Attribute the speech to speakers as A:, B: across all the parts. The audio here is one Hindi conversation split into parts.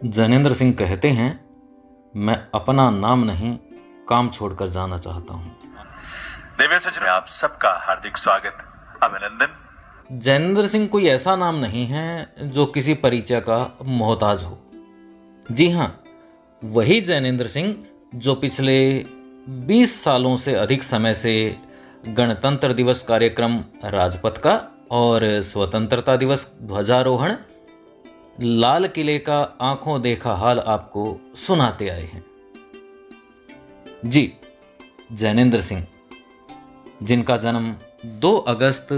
A: जैनेंद्र सिंह कहते हैं, मैं अपना नाम नहीं, काम छोड़कर जाना चाहता हूँ।
B: दिव्य सच में आप सबका हार्दिक स्वागत, अभिनंदन।
A: जैनेंद्र सिंह कोई ऐसा नाम नहीं है जो किसी परिचय का मोहताज हो। जी हाँ, वही जैनेंद्र सिंह जो पिछले 20 सालों से अधिक समय से गणतंत्र दिवस कार्यक्रम राजपथ का और स्वतंत्रता दिवस ध्वजारोहण लाल किले का आंखों देखा हाल आपको सुनाते आए हैं। जी, जैनेंद्र सिंह, जिनका जन्म 2 अगस्त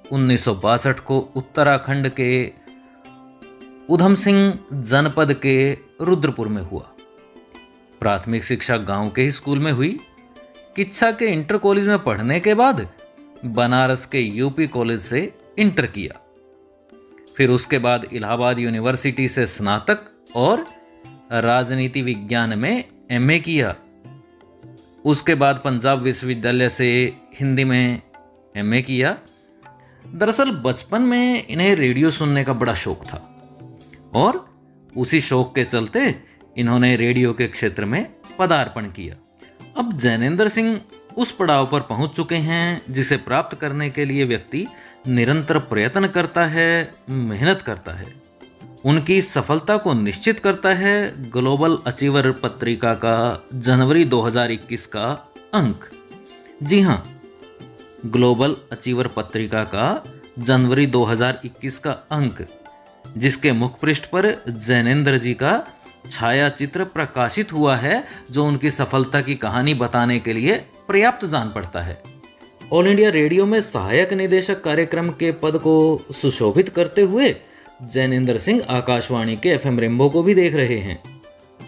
A: 1962 को उत्तराखंड के उधम सिंह जनपद के रुद्रपुर में हुआ। प्राथमिक शिक्षा गांव के ही स्कूल में हुई। किच्छा के इंटर कॉलेज में पढ़ने के बाद बनारस के यूपी कॉलेज से इंटर किया। फिर उसके बाद इलाहाबाद यूनिवर्सिटी से स्नातक और राजनीति विज्ञान में एमए किया। उसके बाद पंजाब विश्वविद्यालय से हिंदी में एमए किया। दरअसल बचपन में इन्हें रेडियो सुनने का बड़ा शौक था और उसी शौक के चलते इन्होंने रेडियो के क्षेत्र में पदार्पण किया। अब जैनेंद्र सिंह उस पड़ाव पर पहुंच चुके हैं जिसे प्राप्त करने के लिए व्यक्ति निरंतर प्रयत्न करता है, मेहनत करता है। उनकी सफलता को निश्चित करता है ग्लोबल अचीवर पत्रिका का जनवरी 2021 का अंक। जी हाँ, ग्लोबल अचीवर पत्रिका का जनवरी 2021 का अंक, जिसके मुख पृष्ठ पर जैनेंद्र जी का छाया चित्र प्रकाशित हुआ है, जो उनकी सफलता की कहानी बताने के लिए पर्याप्त जान पड़ता है। ऑल इंडिया रेडियो में सहायक निदेशक कार्यक्रम के पद को सुशोभित करते हुए जैनेंद्र सिंह आकाशवाणी के एफएम रेनबो को भी देख रहे हैं।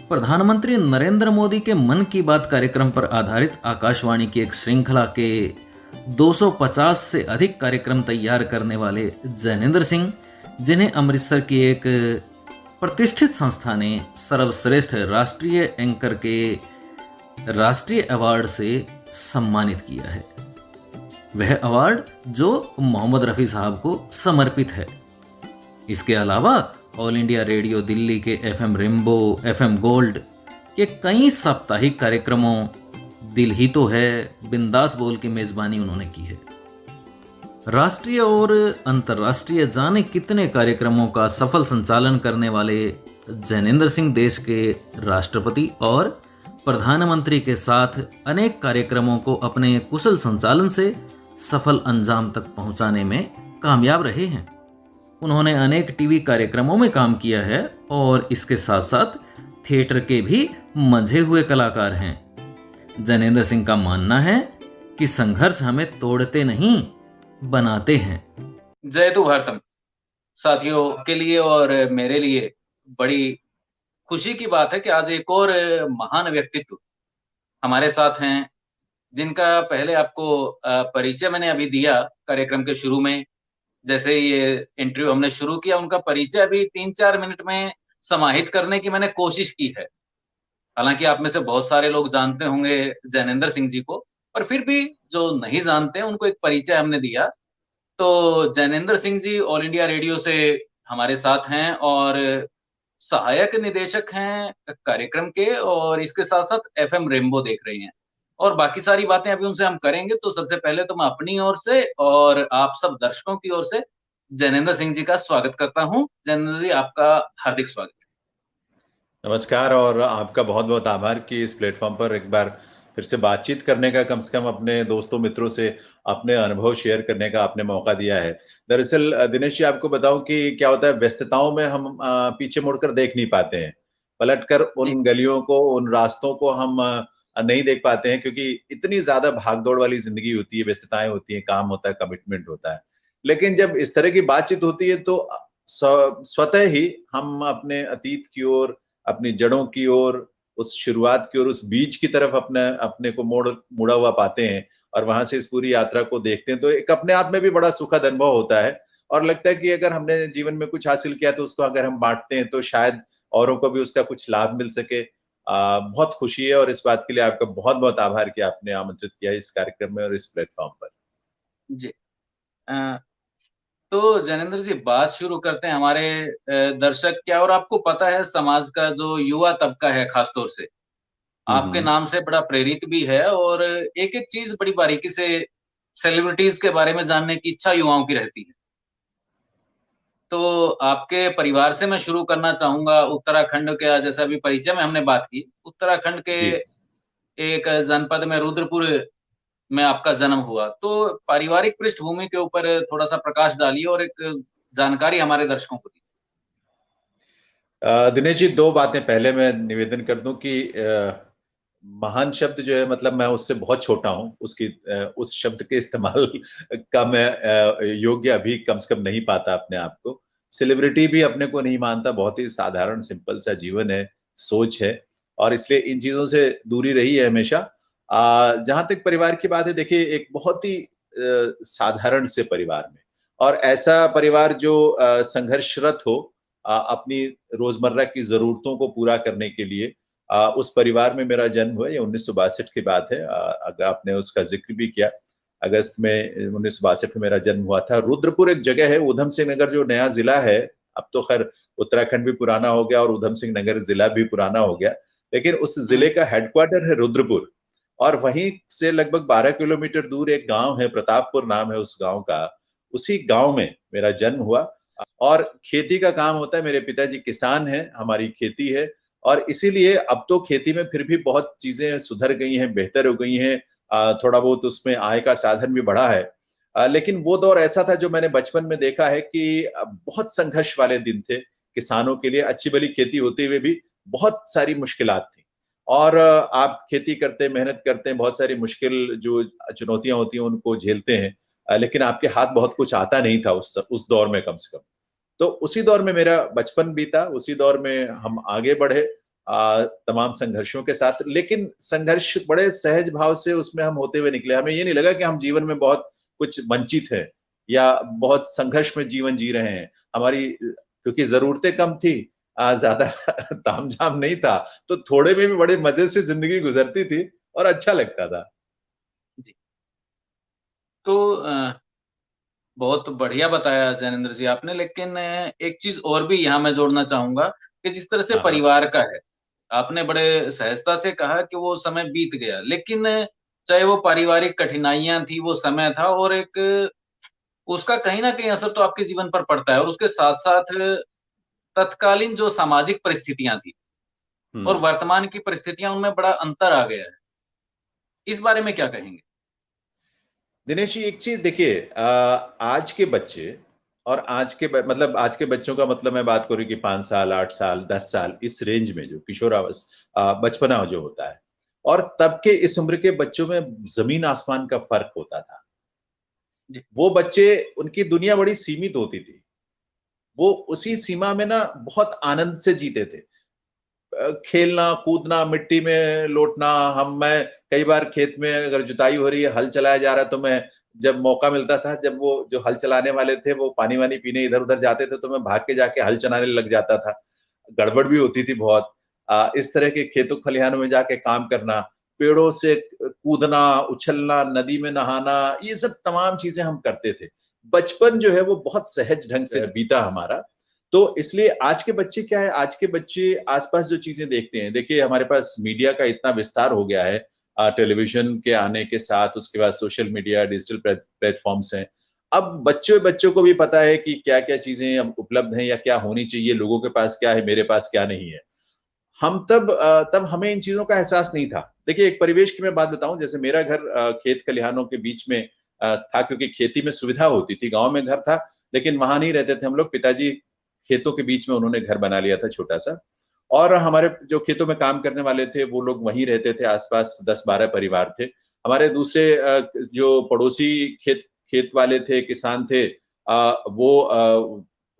A: प्रधानमंत्री नरेंद्र मोदी के मन की बात कार्यक्रम पर आधारित आकाशवाणी की एक श्रृंखला के 250 से अधिक कार्यक्रम तैयार करने वाले जैनेंद्र सिंह, जिन्हें अमृतसर की एक प्रतिष्ठित संस्था ने सर्वश्रेष्ठ राष्ट्रीय एंकर के राष्ट्रीय अवार्ड से सम्मानित किया है। वह अवार्ड जो मोहम्मद रफ़ी साहब को समर्पित है। इसके अलावा ऑल इंडिया रेडियो दिल्ली के एफएम रेनबो, एफएम गोल्ड के कई साप्ताहिक कार्यक्रमों दिल ही तो है, बिंदास बोल की मेजबानी उन्होंने की है। राष्ट्रीय और अंतर्राष्ट्रीय जाने कितने कार्यक्रमों का सफल संचालन करने वाले जैनेंद्र सिंह देश के राष्ट्रपति और प्रधानमंत्री के साथ अनेक कार्यक्रमों को अपने कुशल संचालन से सफल अंजाम तक पहुंचाने में कामयाब रहे हैं। उन्होंने अनेक टीवी कार्यक्रमों में काम किया है और इसके साथ साथ थिएटर के भी मंझे हुए कलाकार हैं। जैनेंद्र सिंह का मानना है कि संघर्ष हमें तोड़ते नहीं, बनाते हैं।
C: जय तू भारतम साथियों के लिए और मेरे लिए बड़ी खुशी की बात है कि आज एक और महान व्यक्तित्व हमारे साथ हैं, जिनका पहले आपको परिचय मैंने अभी दिया कार्यक्रम के शुरू में। जैसे ये इंटरव्यू हमने शुरू किया, उनका परिचय अभी 3-4 मिनट में समाहित करने की मैंने कोशिश की है। हालांकि आप में से बहुत सारे लोग जानते होंगे जैनेंद्र सिंह जी को, पर फिर भी जो नहीं जानते हैं उनको एक परिचय हमने दिया। तो Jainendra Singh ji all India radio से हमारे साथ हैं और सहायक निदेशक हैं कार्यक्रम के, और इसके साथ-साथ एफएम रेनबो देख रही हैं। और बाकी सारी बातें अभी उनसे हम करेंगे। तो सबसे पहले तो मैं अपनी ओर से और आप सब दर्शकों की ओर से जैनेंद्र सिंह जी का स्वागत करता हूँ। जैनेंद्र जी, आपका हार्दिक स्वागत।
B: नमस्कार और आपका बहुत-बहुत आभार कि इस प्लेटफ़ॉर्म पर एक बार फिर से बातचीत करने का, कम से कम अपने दोस्तों मित्रों से अपने अनुभव शेयर करने का आपने मौका दिया है। दरअसल दिनेश जी, आपको बताऊँ कि क्या होता है, व्यस्तताओं में हम पीछे मुड़कर देख नहीं पाते हैं। पलटकर
C: जी,
B: उन गलियों को, उन रास्तों को हम नहीं देख पाते हैं, क्योंकि इतनी ज़्यादा भाग-दौड़ वाली ज़िंदगी होती है, व्यस्तताएँ होती हैं, काम होता है, कमिटमेंट होता है। लेकिन जब इस तरह की बातचीत होती है तो स्वतः ही हम अपने अतीत की ओर, अपनी जड़ों की ओर, उस शुरुआत की ओर, उस बीज की तरफ अपने अपने को मुड़ा हुआ पाते हैं और वहाँ से इस पूरी यात्रा को देखते हैं, तो एक अपने आप में भी बड़ा सुखद अनुभव होता है और लगता है कि अगर हमने जीवन में कुछ हासिल किया तो उसको अगर हम बाँटते हैं तो शायद औरों को भी उसका कुछ लाभ मिल सके। बहुत खुशी है और इस बात के लिए आपका बहुत-बहुत आभार कि आपने आमंत्रित किया इस कार्यक्रम में और इस प्लेटफ़ॉर्म पर।
C: जी। अ, तो तो जैनेंद्र जी, बात शुरू करते हैं हमारे दर्शक क्या और आपको पता है समाज का जो युवा तबका है खास तौर से आपके
B: हम्म।
C: नाम से बड़ा प्रेरित भी है और एक-एक चीज बड़ी बारीकी से सेलिब्रिटीज के बारे में जानने की इच्छा युवाओं की रहती है। तो आपके परिवार से मैं शुरू करना चाहूँगा। उत्तराखंड का जैसा अभी परिचय में हमने बात की, उत्तराखंड के
B: जी।
C: एक जनपद में रुद्रपुर में आपका जन्म हुआ। तो पारिवारिक पृष्ठभूमि के ऊपर थोड़ा-सा प्रकाश डालिए और एक जानकारी हमारे दर्शकों को दीजिए।
B: दिनेश जी, दो बातें पहले मैं निवेदन कर दूं कि महान शब्द जो है, मतलब मैं उससे बहुत छोटा हूं, उसकी उस शब्द के इस्तेमाल का मैं योग्य अभी कम से कम नहीं पाता अपने आप को। सेलिब्रिटी भी अपने को नहीं मानता, बहुत ही साधारण सिंपल सा जीवन है, सोच है, और इसलिए इन चीजों से दूरी रही है हमेशा। जहां तक परिवार की बात है, देखिए एक बहुत ही साधारण से परिवार में, और ऐसा परिवार जो संघर्षरत हो अपनी रोजमर्रा की जरूरतों को पूरा करने के लिए, उस परिवार में मेरा जन्म हुआ। ये 1962 की बात है। अगर आपने उसका जिक्र भी किया, अगस्त में 1962 में मेरा जन्म हुआ था। रुद्रपुर एक जगह है, ऊधम सिंह नगर जो नया जिला है, अब तो खैर उत्तराखंड भी पुराना हो गया और ऊधम सिंह नगर जिला भी पुराना हो गया, लेकिन उस जिले का हेडक्वार्टर है रुद्रपुर, और वहीं से लगभग 12 किलोमीटर दूर एक गांव है, प्रतापपुर नाम है उस गांव का। उसी गांव में मेरा जन्म हुआ, और खेती का काम होता है। मेरे पिताजी किसान हैं, हमारी खेती है, और इसीलिए अब तो खेती में फिर भी बहुत चीजें सुधर गई हैं, बेहतर हो गई हैं। थोड़ा बहुत उसमें आय का साधन भी बढ़ा है। लेकिन वो दौर ऐसा था जो मैंने बचपन में देखा है कि बहुत संघर्ष वाले दिन थे किसानों के लिए। अच्छी भली खेती होते हुए भी बहुत सारी मुश्किलात थी, और आप खेती करते हैं, मेहनत करते हैं, बहुत सारी मुश्किल जो चुनौतियां होती हैं उनको झेलते हैं, लेकिन आपके हाथ बहुत कुछ आता नहीं था उस दौर में, कम से कम। तो उसी दौर में मेरा बचपन बीता, उसी दौर में हम आगे बढ़े तमाम संघर्षों के साथ, लेकिन संघर्ष बड़े सहज भाव से उसमें हम होते हुए निकले। हमें ये नहीं लगा कि हम जीवन में बहुत कुछ वंचित हैं या बहुत संघर्ष में जीवन जी रहे हैं। हमारी क्योंकि जरूरतें कम थी, ज्यादा तामझाम नहीं था, तो थोड़े में भी बड़े मजे से जिंदगी गुजरती थी और अच्छा लगता था।
C: जी। तो बहुत बढ़िया बताया जैनेंद्र जी आपने, लेकिन एक चीज और भी यहाँ मैं जोड़ना चाहूंगा कि जिस तरह से
B: हाँ, हाँ।
C: परिवार का है, आपने बड़े सहजता से कहा कि वो समय बीत गया, लेकिन चाहे वो पारिवारिक कठिनाइयां थी, वो समय था और एक उसका कहीं ना कहीं असर तो आपके जीवन पर पड़ता है और उसके साथ साथ तत्कालीन जो सामाजिक परिस्थितियां थी और
B: हम्म।
C: वर्तमान की परिस्थितियां, उनमें बड़ा अंतर आ गया है। इस बारे में क्या कहेंगे?
B: दिनेश जी, एक चीज देखिए, आज के बच्चे और मतलब आज के बच्चों का मतलब मैं बात करूं कि 5 साल, 8 साल, 10 साल, इस रेंज में जो किशोरावस्था, बचपना जो होता है, और तब के इस उम्र के बच्चों में जमीन आसमान का फर्क होता था।
C: जी।
B: वो बच्चे, उनकी दुनिया बड़ी सीमित होती थी। वो उसी सीमा में ना बहुत आनंद से जीते थे। खेलना कूदना, मिट्टी में लोटना। मैं कई बार खेत में अगर जुताई हो रही है, हल चलाया जा रहा है, तो मैं जब मौका मिलता था, जब वो जो हल चलाने वाले थे वो पानी वानी पीने इधर उधर जाते थे, तो मैं भाग के जाके हल चलाने लग जाता था। गड़बड़ भी होती थी बहुत। इस तरह के खेतों खलिहानों में जाके काम करना, पेड़ों से कूदना, उछलना, नदी में नहाना, ये सब तमाम चीजें हम करते थे। बचपन जो है वो बहुत सहज ढंग से बीता हमारा। तो इसलिए आज के बच्चे क्या है, आज के बच्चे आसपास जो चीजें देखते हैं, देखिए हमारे पास मीडिया का इतना विस्तार हो गया है, टेलीविजन के आने के साथ, उसके बाद सोशल मीडिया, डिजिटल प्लेटफॉर्म्स हैं। अब बच्चों बच्चों को भी पता है कि क्या क्या चीजें अब उपलब्ध हैं या क्या होनी चाहिए, लोगों के पास क्या है, मेरे पास क्या नहीं है। हम तब हमें इन चीजों का एहसास नहीं था। देखिए एक परिवेश की मैं बात बताऊं, जैसे मेरा घर खेत खलिहानों के बीच में था, क्योंकि खेती में सुविधा होती थी। गांव में घर था, लेकिन वहां नहीं रहते थे हम लोग। पिताजी खेतों के बीच में उन्होंने घर बना लिया था छोटा सा, और हमारे जो खेतों में काम करने वाले थे वो लोग वहीं रहते थे। आसपास 10-12 परिवार थे। हमारे दूसरे जो पड़ोसी खेत खेत वाले थे, किसान थे, वो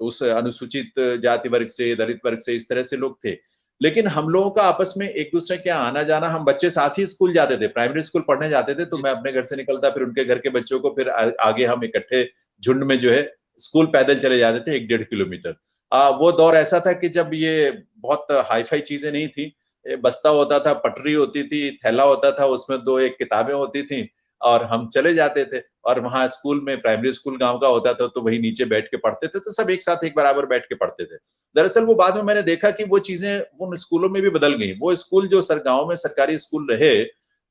B: उस अनुसूचित जाति वर्ग से, दलित वर्ग से, इस तरह से लोग थे। लेकिन हम लोगों का आपस में एक दूसरे के आना जाना, हम बच्चे साथ ही स्कूल जाते थे, प्राइमरी स्कूल पढ़ने जाते थे, तो
C: जी।
B: मैं अपने घर से निकलता, फिर उनके घर के बच्चों को, फिर आगे हम इकट्ठे झुंड में जो है स्कूल पैदल चले जाते थे 1-1.5 किलोमीटर। वो दौर ऐसा था कि जब ये बहुत हाई फाई चीजें नहीं थी। बस्ता होता था, पटरी होती थी, थैला होता था, उसमें 2-1 किताबें होती थी, और हम चले जाते थे, और वहां स्कूल में, प्राइमरी स्कूल गांव का होता था, तो वही नीचे बैठ के पढ़ते थे, तो सब एक साथ एक बराबर बैठ के पढ़ते थे। दरअसल वो बाद में मैंने देखा कि वो चीजें उन स्कूलों में भी बदल गई। वो स्कूल जो गांव में सरकारी स्कूल रहे,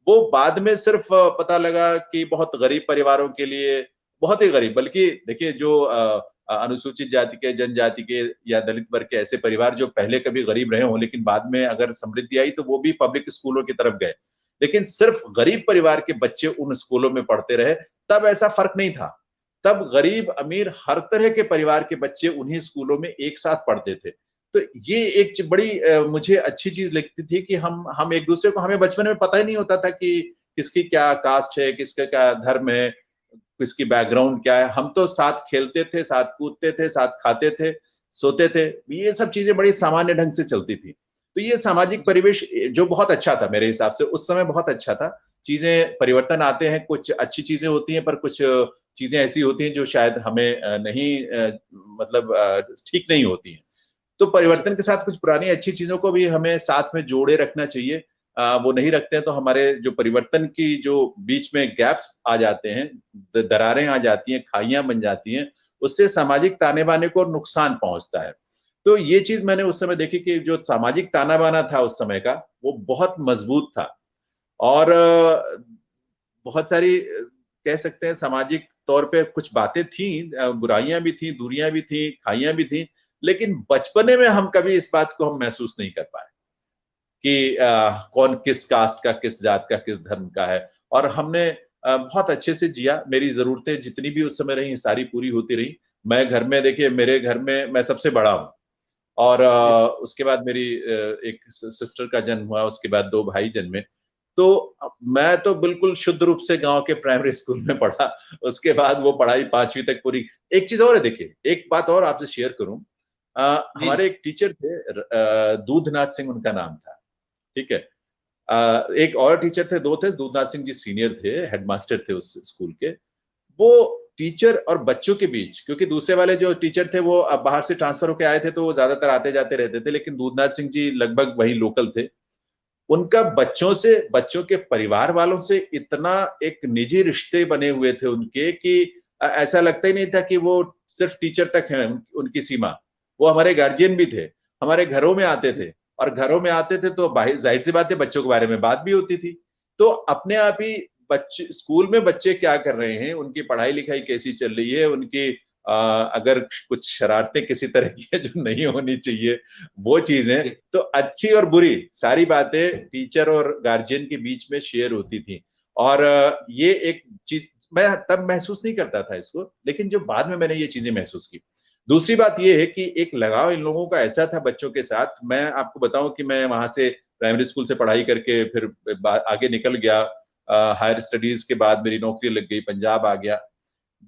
B: वो बाद में सिर्फ पता लगा कि बहुत गरीब परिवारों के लिए, बहुत ही गरीब, बल्कि देखिए जो अनुसूचित जाति के, जनजाति के या दलित वर्ग के ऐसे परिवार जो पहले कभी गरीब रहे हों, लेकिन बाद में अगर समृद्धि आई तो वो भी पब्लिक स्कूलों की तरफ गए, लेकिन सिर्फ गरीब परिवार के बच्चे उन स्कूलों में पढ़ते रहे। तब ऐसा फर्क नहीं था, तब गरीब अमीर हर तरह के परिवार के बच्चे उन्हीं स्कूलों में एक साथ पढ़ते थे। तो ये एक बड़ी मुझे अच्छी चीज लगती थी कि हम एक दूसरे को, हमें बचपन में पता ही नहीं होता था कि किसकी क्या कास्ट है, किसका क्या धर्म है, किसकी बैकग्राउंड क्या है। हम तो साथ खेलते थे, साथ कूदते थे, साथ खाते थे, सोते थे, ये सब चीजें बड़ी सामान्य ढंग से चलती थी। तो ये सामाजिक परिवेश जो बहुत अच्छा था मेरे हिसाब से, उस समय बहुत अच्छा था। चीजें परिवर्तन आते हैं, कुछ अच्छी चीजें होती हैं, पर कुछ चीजें ऐसी होती हैं जो शायद हमें नहीं मतलब ठीक नहीं होती हैं। तो परिवर्तन के साथ कुछ पुरानी अच्छी चीजों को भी हमें साथ में जोड़े रखना चाहिए। वो नहीं रखते हैं तो हमारे जो परिवर्तन की जो बीच में गैप्स आ जाते हैं, दरारें आ जाती हैं, खाइयां बन जाती हैं, उससे सामाजिक ताने बाने को नुकसान पहुंचता है। तो ये चीज मैंने उस समय देखी कि जो सामाजिक ताना बाना था उस समय का, वो बहुत मजबूत था। और बहुत सारी कह सकते हैं सामाजिक तौर पे कुछ बातें थी, बुराइयां भी थी, दूरियां भी थी, खाइयां भी थी, लेकिन बचपने में हम कभी इस बात को हम महसूस नहीं कर पाए कि कौन किस कास्ट का, किस जात का, किस धर्म का है। और हमने बहुत अच्छे से जिया। मेरी जरूरतें जितनी भी उस समय रही सारी पूरी होती रही। मैं घर में, देखिए मेरे घर में मैं सबसे बड़ा हूँ, और
C: जी
B: उसके बाद मेरी एक सिस्टर का जन्म हुआ, उसके बाद दो भाई जन्मे। तो मैं तो बिल्कुल शुद्ध रूप से गांव के प्राइमरी स्कूल में पढ़ा। उसके बाद वो पढ़ाई 5वीं तक पूरी। एक चीज और है, देखिए एक बात और आपसे शेयर करूं।
C: जी
B: हमारे एक टीचर थे, दूधनाथ सिंह उनका नाम था, ठीक है। एक और टीचर थे, दो थे, दूधनाथ सिंह जी सीनियर थे, हेडमास्टर थे उस स्कूल के। वो टीचर और बच्चों के बीच, क्योंकि दूसरे वाले जो टीचर थे वो अब बाहर से ट्रांसफर होकर आए थे, तो वो ज्यादातर आते जाते रहते थे, लेकिन दूधनाथ सिंह जी लगभग वही लोकल थे। उनका बच्चों से, बच्चों के परिवार वालों से इतना एक निजी रिश्ते बने हुए थे उनके कि ऐसा लगता ही नहीं था कि वो सिर्फ टीचर तक है उनकी सीमा। वो हमारे गार्जियन भी थे, हमारे घरों में आते थे, और घरों में आते थे तो जाहिर सी बात है बच्चों के बारे में बात भी होती थी। तो अपने आप ही बच्चे, स्कूल में बच्चे क्या कर रहे हैं, उनकी पढ़ाई लिखाई कैसी चल रही है, उनकी अगर कुछ शरारतें किसी तरह की है जो नहीं होनी चाहिए, वो चीजें,
C: जी
B: तो अच्छी और बुरी सारी बातें टीचर और गार्जियन के बीच में शेयर होती थी। और ये एक चीज मैं तब महसूस नहीं करता था इसको, लेकिन जो बाद में मैंने ये चीजें महसूस की। दूसरी बात ये है कि एक लगाव इन लोगों का ऐसा था बच्चों के साथ। मैं आपको बताऊं कि मैं वहां से प्राइमरी स्कूल से पढ़ाई करके फिर आगे निकल गया। हायर स्टडीज के बाद मेरी नौकरी लग गई, पंजाब आ गया।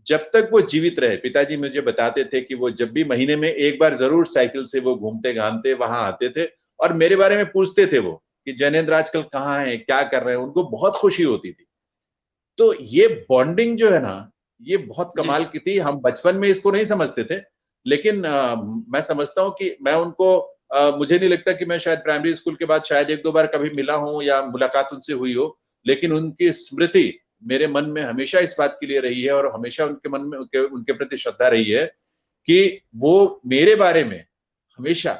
B: जब तक वो जीवित रहे, पिताजी मुझे बताते थे कि वो जब भी महीने में एक बार जरूर साइकिल से वो घूमते घामते वहां आते थे, और मेरे बारे में पूछते थे वो कि जैनेंद्र आजकल कहाँ है, क्या कर रहे हैं। उनको बहुत खुशी होती थी। तो ये बॉन्डिंग जो है ना, ये बहुत
C: जी
B: कमाल की थी। हम बचपन में इसको नहीं समझते थे, लेकिन मैं समझता हूँ कि मैं उनको, मुझे नहीं लगता कि मैं शायद प्राइमरी स्कूल के बाद शायद एक दो बार कभी मिला हूं या मुलाकात उनसे हुई हो, लेकिन उनकी स्मृति मेरे मन में हमेशा इस बात के लिए रही है, और हमेशा उनके मन में उनके प्रति श्रद्धा रही है कि वो मेरे बारे में हमेशा,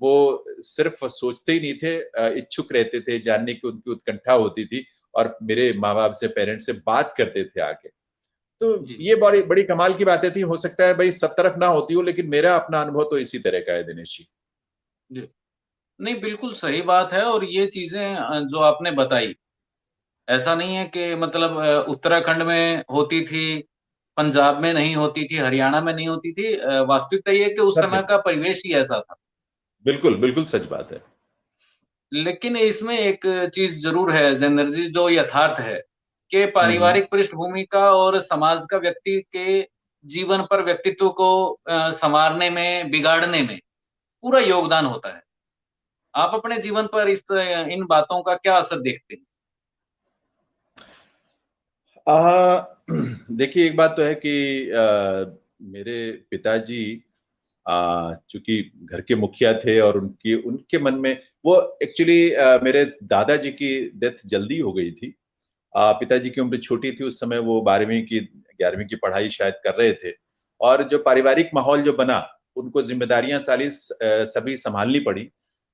B: वो सिर्फ सोचते ही नहीं थे, इच्छुक रहते थे, जानने की उनकी उत्कंठा होती थी, और मेरे माँ बाप से, पेरेंट्स से बात करते थे आके। तो
C: जी
B: ये बड़ी बड़ी कमाल की बातें थी। हो सकता है भाई सब तरफ ना होती हो, लेकिन मेरा अपना अनुभव तो इसी तरह का है दिनेश जी।
C: जी नहीं बिल्कुल सही बात है। और ये चीजें जो आपने बताई, ऐसा नहीं है कि मतलब उत्तराखंड में होती थी, पंजाब में नहीं होती थी, हरियाणा में नहीं होती थी। वास्तविकता ये है कि उस
B: सब
C: समय
B: जगह
C: का परिवेश ही ऐसा था।
B: बिल्कुल बिल्कुल सच बात है।
C: लेकिन इसमें एक चीज जरूर है जेंदर जी, जो यथार्थ है कि
B: हम्म।
C: पारिवारिक पृष्ठभूमि का और समाज का व्यक्ति के जीवन पर, व्यक्तित्व को संवारने में, बिगाड़ने में पूरा योगदान होता है। आप अपने जीवन पर इन बातों का क्या असर देखते हैं?
B: देखिए एक बात तो है कि मेरे पिताजी चूंकि घर के मुखिया थे, और उनकी उनके मन में वो एक्चुअली, मेरे दादाजी की डेथ जल्दी हो गई थी, पिताजी की उम्र छोटी थी उस समय, वो 12वीं की 11वीं की पढ़ाई शायद कर रहे थे, और जो पारिवारिक माहौल जो बना, उनको जिम्मेदारियां सारी सभी संभालनी पड़ी,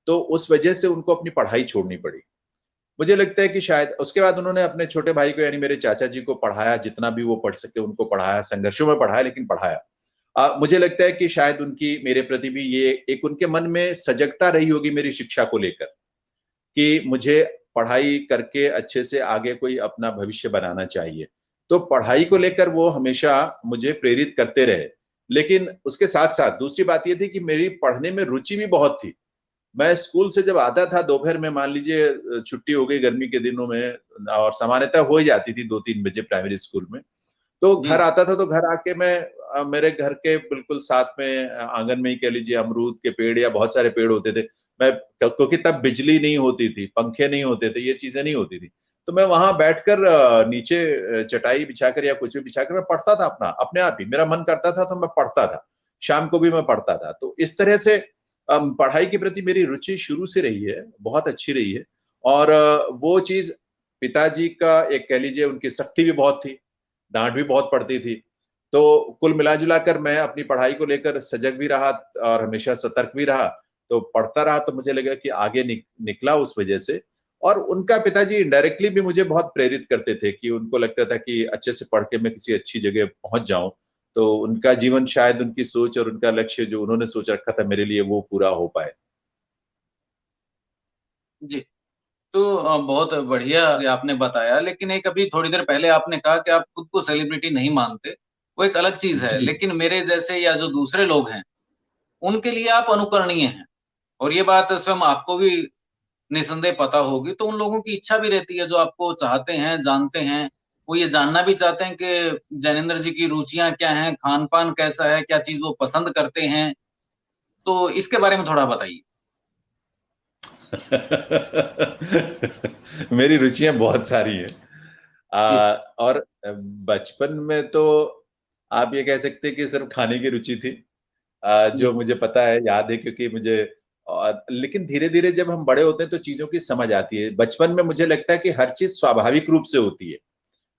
B: तो उस वजह से उनको अपनी पढ़ाई छोड़नी पड़ी। मुझे लगता है कि शायद उसके बाद उन्होंने अपने छोटे भाई को, यानी मेरे चाचा जी को पढ़ाया, जितना भी वो पढ़ सके उनको पढ़ाया, संघर्षों में पढ़ाया, लेकिन पढ़ाया। मुझे लगता है कि शायद उनकी मेरे प्रति भी ये एक उनके मन में सजगता रही होगी मेरी शिक्षा को लेकर, कि मुझे पढ़ाई करके अच्छे से आगे कोई अपना भविष्य बनाना चाहिए। तो पढ़ाई को लेकर वो हमेशा मुझे प्रेरित करते रहे। लेकिन उसके साथ-साथ दूसरी बात ये थी कि मेरी पढ़ने में रुचि भी बहुत थी। मैं स्कूल से जब आता था दोपहर में, मान लीजिए छुट्टी हो गई गर्मी के दिनों में, और सामान्यतः हो ही जाती थी 2-3 बजे प्राइमरी स्कूल में। तो घर
C: जी
B: आता था, तो घर आके मैं मेरे घर के बिल्कुल साथ में आंगन में ही कह लीजिए अमरूद के पेड़ या बहुत सारे पेड़ होते थे। मैं क्योंकि तब बिजली नहीं होती थी, पंखे नहीं होते थे, ये चीजें नहीं होती थी। तो मैं वहां बैठकर नीचे चटाई बिछाकर या कुछ भी बिछाकर मैं पढ़ता था अपना, अपने आप ही मेरा मन करता था तो मैं पढ़ता था। शाम को भी मैं पढ़ता था। तो इस तरह से पढ़ाई के प्रति मेरी रुचि शुरू से रही है, बहुत अच्छी रही है। और वो चीज पिताजी का एक कह लीजिए, उनकी सख्ती भी बहुत थी, डांट भी बहुत पड़ती थी। तो कुल मिला-जुला कर मैं अपनी पढ़ाई को लेकर सजग भी रहा और हमेशा सतर्क भी रहा। तो पढ़ता रहा, तो मुझे लगा कि आगे निकला उस वजह से। और उनका पिताजी इनडायरेक्टली भी मुझे बहुत प्रेरित करते थे, कि उनको लगता था कि अच्छे से पढ़ के मैं किसी अच्छी जगह पहुँच जाऊँ। तो उनका जीवन, शायद उनकी सोच और उनका लक्ष्य जो उन्होंने सोच रखा था मेरे लिए, वो पूरा हो पाए।
C: जी। तो बहुत बढ़िया आपने बताया, लेकिन एक अभी थोड़ी देर पहले आपने कहा कि आप खुद को सेलिब्रिटी नहीं मानते, वो एक अलग चीज़ है।
B: जी।
C: लेकिन मेरे जैसे या जो दूसरे लोग हैं, उनके लिए आप अनुकरणीय हैं, और ये बात स्वयं आपको भी निसंदेह पता होगी। तो उन लोगों की इच्छा भी रहती है जो आपको चाहते हैं, जानते हैं, वो ये जानना भी चाहते हैं कि जैनेंद्र जी की रुचियाँ क्या हैं, खान-पान कैसा है, क्या चीज़ वो पसंद करते हैं? तो इसके बारे में थोड़ा बताइए।
B: मेरी रुचियां बहुत सारी हैं।
C: जी,
B: और बचपन में तो आप ये कह सकते हैं कि सिर्फ खाने की रुचि थी, जो
C: जी,
B: मुझे पता है, याद है, क्योंकि मुझे लेकिन धीरे-धीरे जब हम बड़े होते हैं तो चीज़ों की समझ आती है। बचपन में मुझे लगता है कि हर चीज़ स्वाभाविक रूप से होती है।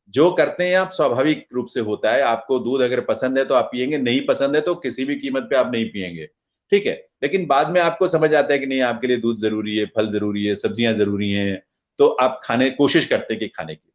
B: जो करते हैं आप स्वाभाविक रूप से होता है। आपको दूध अगर पसंद है तो आप पिएँगे, नहीं पसंद है तो किसी भी कीमत पे आप नहीं पिएँगे। ठीक है? लेकिन बाद में आपको समझ आता है कि नहीं, आपके लिए दूध ज़रूरी है, फल ज़रूरी है, सब्जियाँ ज़रूरी हैं, तो आप खाने कोशिश करते हैं कि खाने की।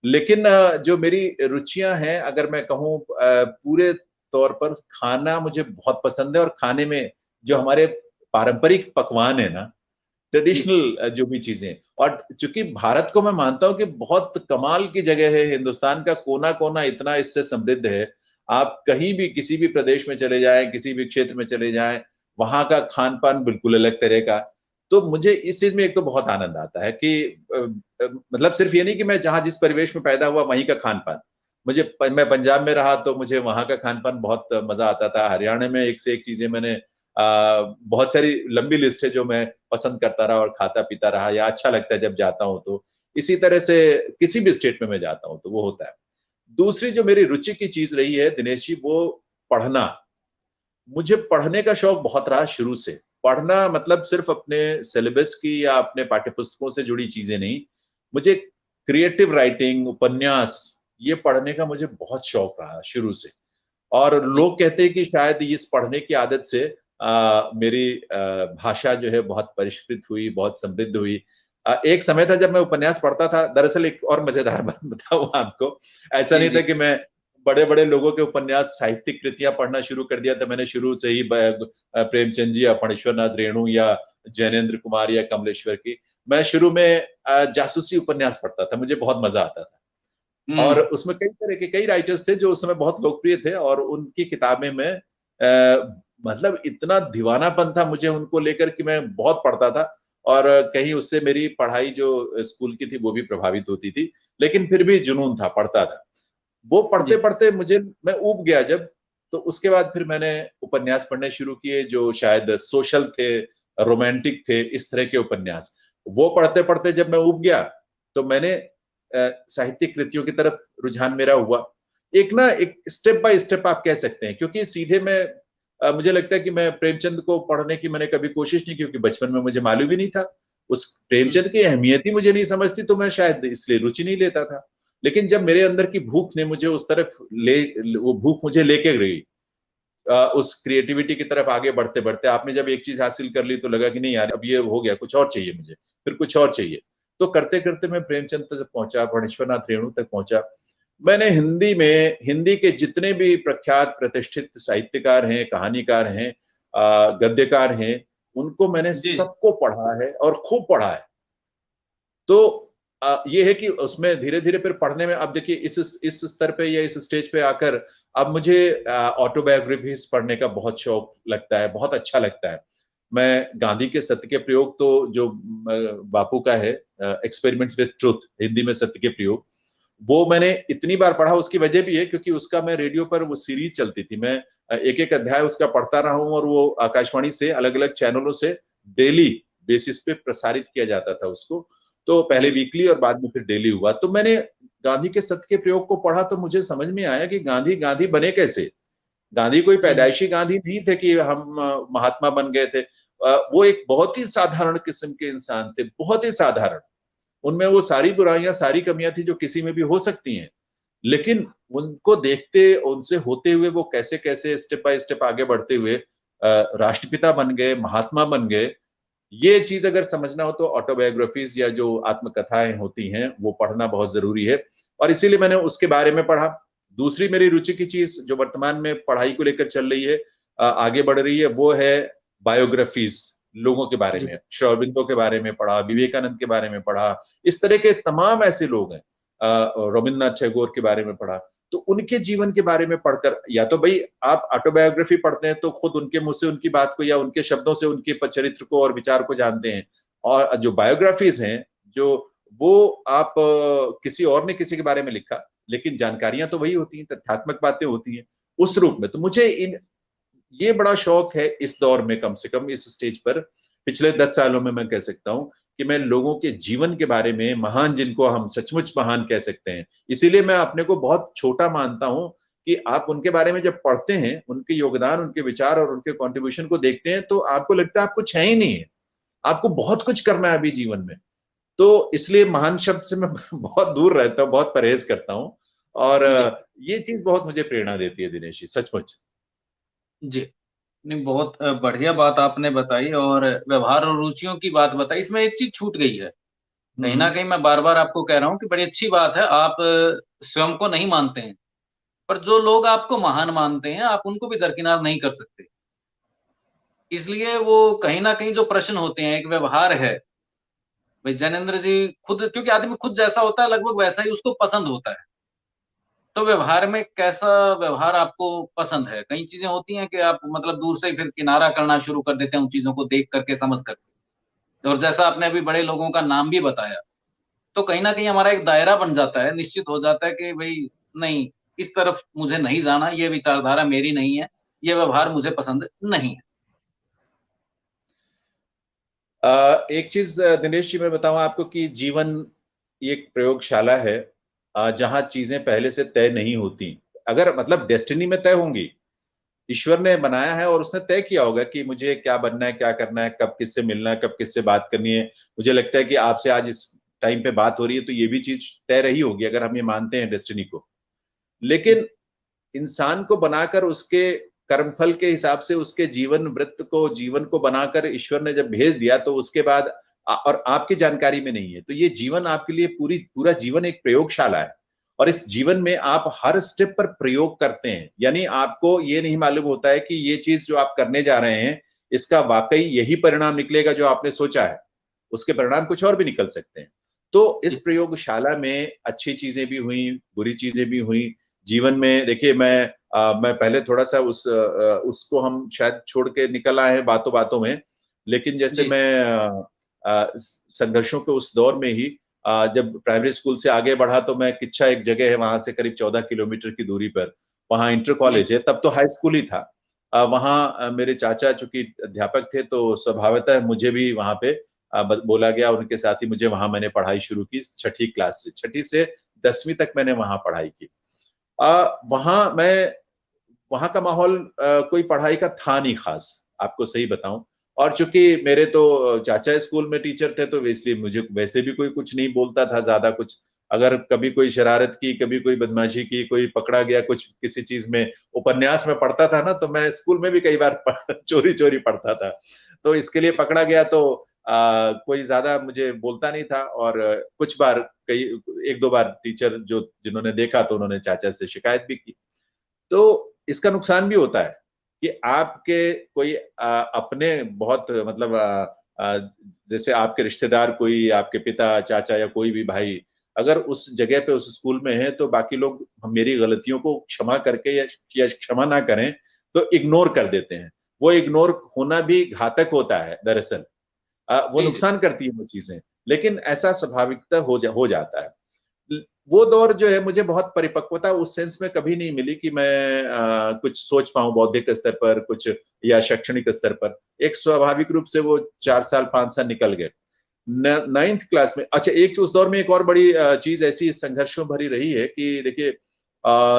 B: लेकिन जो मेरी रुचियाँ हैं, अगर मैं कहूँ पूरे तौर पर, खाना मुझे बहुत पसंद है। और खाने में जो हमारे पारंपरिक पकवान है ना,
C: जी,
B: ट्रेडिशनल जो भी चीजें, और चूंकि भारत को मैं मानता हूं कि बहुत कमाल की जगह है, हिंदुस्तान का कोना कोना इतना इससे समृद्ध है। आप कहीं भी किसी भी प्रदेश में चले जाएं, किसी भी क्षेत्र में चले जाएं, वहां का खान पान बिल्कुल अलग तरह का। तो मुझे इस चीज में एक तो बहुत आनंद आता है कि मतलब सिर्फ ये नहीं कि मैं जहां जिस परिवेश में पैदा हुआ वहीं का खान पान। मैं पंजाब में रहा तो मुझे वहां का खान पान बहुत मजा आता था। हरियाणा में एक से एक चीजें मैंने बहुत सारी लंबी लिस्ट है जो मैं पसंद करता रहा और खाता पीता रहा, या अच्छा लगता है जब जाता हूं तो। इसी तरह से किसी भी स्टेट में मैं जाता हूं तो वो होता है। दूसरी जो मेरी रुचि की चीज रही है दिनेश जी, वो पढ़ना। मुझे पढ़ने का शौक बहुत रहा शुरू से। पढ़ना मतलब सिर्फ अपने सिलेबस की या अपने पाठ्य पुस्तकों से जुड़ी चीजें नहीं। मुझे क्रिएटिव राइटिंग, उपन्यास, ये पढ़ने का मुझे बहुत शौक रहा शुरू से। और
C: जी,
B: लोग कहते हैं कि शायद इस पढ़ने की आदत से मेरी भाषा जो है बहुत परिष्कृत हुई, बहुत समृद्ध हुई। एक समय था जब मैं उपन्यास पढ़ता था। दरअसल एक और मजेदार बात बताऊं आपको, ऐसा
C: जी,
B: नहीं था
C: जी,
B: कि मैं बड़े-बड़े लोगों के उपन्यास, साहित्यिक कृतियां पढ़ना शुरू कर दिया था मैंने शुरू से ही, प्रेमचंद जी या फणीश्वरनाथ रेणु या जैनेन्द्र कुमार या कमलेश्वर की। मैं शुरू में जासूसी उपन्यास पढ़ता था, मुझे बहुत मजा आता था। और
C: हुँ,
B: उसमें कई तरह के कई राइटर्स थे जो उस समय बहुत लोकप्रिय थे, और उनकी किताबें में मतलब इतना दीवानापन था मुझे उनको लेकर कि मैं बहुत पढ़ता था। और कहीं उससे मेरी पढ़ाई जो स्कूल की थी वो भी प्रभावित होती थी, लेकिन फिर भी जुनून था, पढ़ता था। वो पढ़ते
C: जी,
B: पढ़ते मुझे, मैं ऊब गया जब, तो उसके बाद फिर मैंने उपन्यास पढ़ने शुरू किए जो शायद सोशल थे, रोमांटिक थे, इस तरह के उपन्यास। वो पढ़ते पढ़ते जब मैं ऊब गया, तो मैंने साहित्यिक कृतियों की तरफ रुझान मेरा हुआ। एक ना एक स्टेप बाय स्टेप आप कह सकते हैं, क्योंकि सीधे मैं मुझे लगता है कि मैं प्रेमचंद को पढ़ने की मैंने कभी कोशिश नहीं की, क्योंकि बचपन में मुझे मालूम ही नहीं था। उस प्रेमचंद की अहमियत ही मुझे नहीं समझती, तो मैं शायद इसलिए रुचि नहीं लेता था। लेकिन जब मेरे अंदर की भूख ने मुझे उस तरफ वो भूख मुझे लेके गई, उस क्रिएटिविटी की तरफ आगे बढ़ते बढ़ते, आपने जब एक चीज हासिल कर ली तो लगा कि नहीं यार अब ये हो गया, कुछ और चाहिए मुझे, फिर कुछ और चाहिए। तो करते करते मैं प्रेमचंद तक पहुंचा, फणीश्वरनाथ रेणु तक पहुंचा। मैंने हिंदी के जितने भी प्रख्यात प्रतिष्ठित साहित्यकार हैं, कहानीकार हैं, गद्यकार हैं, उनको मैंने
C: जी
B: सबको पढ़ा है और खूब पढ़ा है। तो ये है कि उसमें धीरे धीरे फिर पढ़ने में, अब देखिए इस स्तर पे या इस स्टेज पे आकर अब मुझे ऑटोबायोग्राफीज पढ़ने का बहुत शौक लगता है, बहुत अच्छा लगता है। मैं गांधी के सत्य के प्रयोग, तो जो बापू का है एक्सपेरिमेंट्स विद ट्रुथ, हिंदी में सत्य के प्रयोग, वो मैंने इतनी बार पढ़ा। उसकी वजह भी है क्योंकि उसका मैं रेडियो पर वो सीरीज चलती थी, मैं एक एक अध्याय उसका पढ़ता रहा हूं, और वो आकाशवाणी से अलग अलग चैनलों से डेली बेसिस पे प्रसारित किया जाता था उसको। तो पहले
C: जी
B: वीकली और बाद में फिर डेली हुआ। तो मैंने गांधी के सत्य के प्रयोग को पढ़ा तो मुझे समझ में आया कि गांधी गांधी बने कैसे। गांधी कोई
C: हम्म,
B: पैदाइशी गांधी नहीं थे कि हम महात्मा बन गए थे। वो एक बहुत ही साधारण किस्म के इंसान थे, बहुत ही साधारण। उनमें वो सारी बुराइयां, सारी कमियां थी जो किसी में भी हो सकती हैं, लेकिन उनको देखते, उनसे होते हुए वो कैसे कैसे स्टेप बाय स्टेप आगे बढ़ते हुए राष्ट्रपिता बन गए, महात्मा बन गए। ये चीज अगर समझना हो तो ऑटोबायोग्राफीज या जो आत्मकथाएं होती हैं वो पढ़ना बहुत जरूरी है, और इसीलिए मैंने उसके बारे में पढ़ा। दूसरी मेरी रुचि की चीज जो वर्तमान में पढ़ाई को लेकर चल रही है, आगे बढ़ रही है, वो है बायोग्राफीज, लोगों के बारे
C: जी
B: में। श्री अरबिंदो के बारे में पढ़ा, विवेकानंद के बारे में पढ़ा, इस तरह के तमाम ऐसे लोग हैं, रविन्द्रनाथ टैगोर के बारे में पढ़ा। तो उनके जीवन के बारे में पढ़कर, या तो भाई आप ऑटोबायोग्राफी पढ़ते हैं तो खुद उनके मुंह से उनकी बात को या उनके शब्दों से उनके चरित्र को और विचार को जानते हैं, और जो बायोग्राफीज हैं, जो वो आप किसी और ने किसी के बारे में लिखा, लेकिन जानकारियां तो वही होती हैं, तथ्यात्मक बातें होती हैं उस रूप में। तो मुझे ये बड़ा शौक है इस दौर में, कम से कम इस स्टेज पर पिछले 10 सालों में मैं कह सकता हूं कि मैं लोगों के जीवन के बारे में, महान जिनको हम सचमुच महान कह सकते हैं, इसीलिए मैं अपने को बहुत छोटा मानता हूं कि आप उनके बारे में जब पढ़ते हैं, उनके योगदान, उनके विचार और उनके कंट्रीब्यूशन को देखते हैं, तो आपको लगता है आप कुछ है ही नहीं है, आपको बहुत कुछ करना है अभी जीवन में। तो इसलिए महान शब्द से मैं बहुत दूर रहता हूँ, बहुत परहेज करता हूँ। और
C: जी
B: ये चीज बहुत मुझे प्रेरणा देती है दिनेश जी, सचमुच।
C: जी नहीं, बहुत बढ़िया बात आपने बताई और व्यवहार और रुचियों की बात बताई। इसमें एक चीज छूट गई है, कहीं ना
B: हम्म।
C: कहीं मैं बार बार आपको कह रहा हूँ कि बड़ी अच्छी बात है, आप स्वयं को नहीं मानते हैं, पर जो लोग आपको महान मानते हैं आप उनको भी दरकिनार नहीं कर सकते। इसलिए वो कहीं ना कहीं जो प्रश्न होते हैं, एक व्यवहार है भाई, जैनेन्द्र जी खुद, क्योंकि आदमी खुद जैसा होता है लगभग वैसा ही उसको पसंद होता है। तो व्यवहार में कैसा व्यवहार आपको पसंद है? कई चीजें होती हैं कि आप मतलब दूर से ही फिर किनारा करना शुरू कर देते हैं उन चीजों को देख करके, समझ करके। और जैसा आपने अभी बड़े लोगों का नाम भी बताया, तो कहीं न कहीं हमारा एक दायरा बन जाता है, निश्चित हो जाता है कि भई नहीं, इस तरफ मुझे नहीं जाना, ये विचारधारा मेरी नहीं है, ये व्यवहार मुझे पसंद नहीं है।
B: एक चीज दिनेश जी मैं बताऊं आपको कि जीवन एक प्रयोगशाला है, जहां चीजें पहले से तय नहीं होती। अगर मतलब डेस्टिनी में तय होंगी, ईश्वर ने बनाया है और उसने तय किया होगा कि मुझे क्या बनना है, क्या करना है, कब किससे मिलना है, कब किससे बात करनी है। मुझे लगता है कि आपसे आज इस टाइम पे बात हो रही है तो ये भी चीज तय रही होगी, अगर हम ये मानते हैं डेस्टिनी को। लेकिन इंसान को बनाकर उसके कर्मफल के हिसाब से उसके जीवन वृत्त को, जीवन को बनाकर ईश्वर ने जब भेज दिया, तो उसके बाद और आपकी जानकारी में नहीं है, तो ये जीवन आपके लिए पूरा जीवन एक प्रयोगशाला है। और इस जीवन में आप हर स्टेप पर प्रयोग करते हैं, यानी आपको ये नहीं मालूम होता है कि ये चीज जो आप करने जा रहे हैं, इसका वाकई यही परिणाम निकलेगा जो आपने सोचा है। उसके परिणाम कुछ और भी निकल सकते हैं। तो इस
C: जी,
B: प्रयोगशाला में अच्छी चीजें भी हुई, बुरी चीजें भी हुई जीवन में। देखिए मैं पहले थोड़ा सा उसको हम शायद छोड़ के निकल आए हैं बातों बातों में, लेकिन जैसे
C: जी,
B: मैं संघर्षों के उस दौर में ही जब प्राइमरी स्कूल से आगे बढ़ा, तो मैं किच्छा एक जगह है वहां से करीब 14 किलोमीटर की दूरी पर, वहां इंटर
C: जी,
B: कॉलेज है, तब तो हाई स्कूल ही था। वहां मेरे चाचा चूंकि अध्यापक थे, तो स्वभावतः मुझे भी वहां पे बोला गया, उनके साथ ही मुझे वहां मैंने पढ़ाई शुरू की, छठी क्लास से, छठी से 10वीं तक मैंने वहां पढ़ाई की। वहां मैं, वहां का माहौल कोई पढ़ाई का था नहीं खास, आपको सही बताऊं। और चूंकि मेरे तो चाचा स्कूल में टीचर थे तो इसलिए मुझे वैसे भी कोई कुछ नहीं बोलता था ज्यादा कुछ। अगर कभी कोई शरारत की, कभी कोई बदमाशी की, कोई पकड़ा गया कुछ किसी चीज में, उपन्यास में पढ़ता था ना, तो मैं स्कूल में भी कई बार चोरी चोरी पढ़ता था। तो इसके लिए पकड़ा गया तो कोई ज्यादा मुझे बोलता नहीं था। और कुछ बार, कई एक दो बार टीचर जो जिन्होंने देखा तो उन्होंने चाचा से शिकायत भी की। तो इसका नुकसान भी होता है कि आपके कोई अपने बहुत मतलब जैसे आपके रिश्तेदार, कोई आपके पिता, चाचा या कोई भी भाई अगर उस जगह पे उस स्कूल में है, तो बाकी लोग मेरी गलतियों को क्षमा करके या क्षमा ना करें तो इग्नोर कर देते हैं। वो इग्नोर होना भी घातक होता है दरअसल। वो
C: जी जी।
B: नुकसान करती है वो चीजें, लेकिन ऐसा स्वाभाविकता हो जाता है। वो दौर जो है, मुझे बहुत परिपक्वता उस सेंस में कभी नहीं मिली कि मैं कुछ सोच पाऊं बौद्धिक स्तर पर कुछ, या शैक्षणिक स्तर पर। एक स्वाभाविक रूप से वो 4 साल 5 साल निकल गए। 9th क्लास में, अच्छा, एक उस दौर में एक और बड़ी चीज ऐसी संघर्षों भरी रही है कि देखिए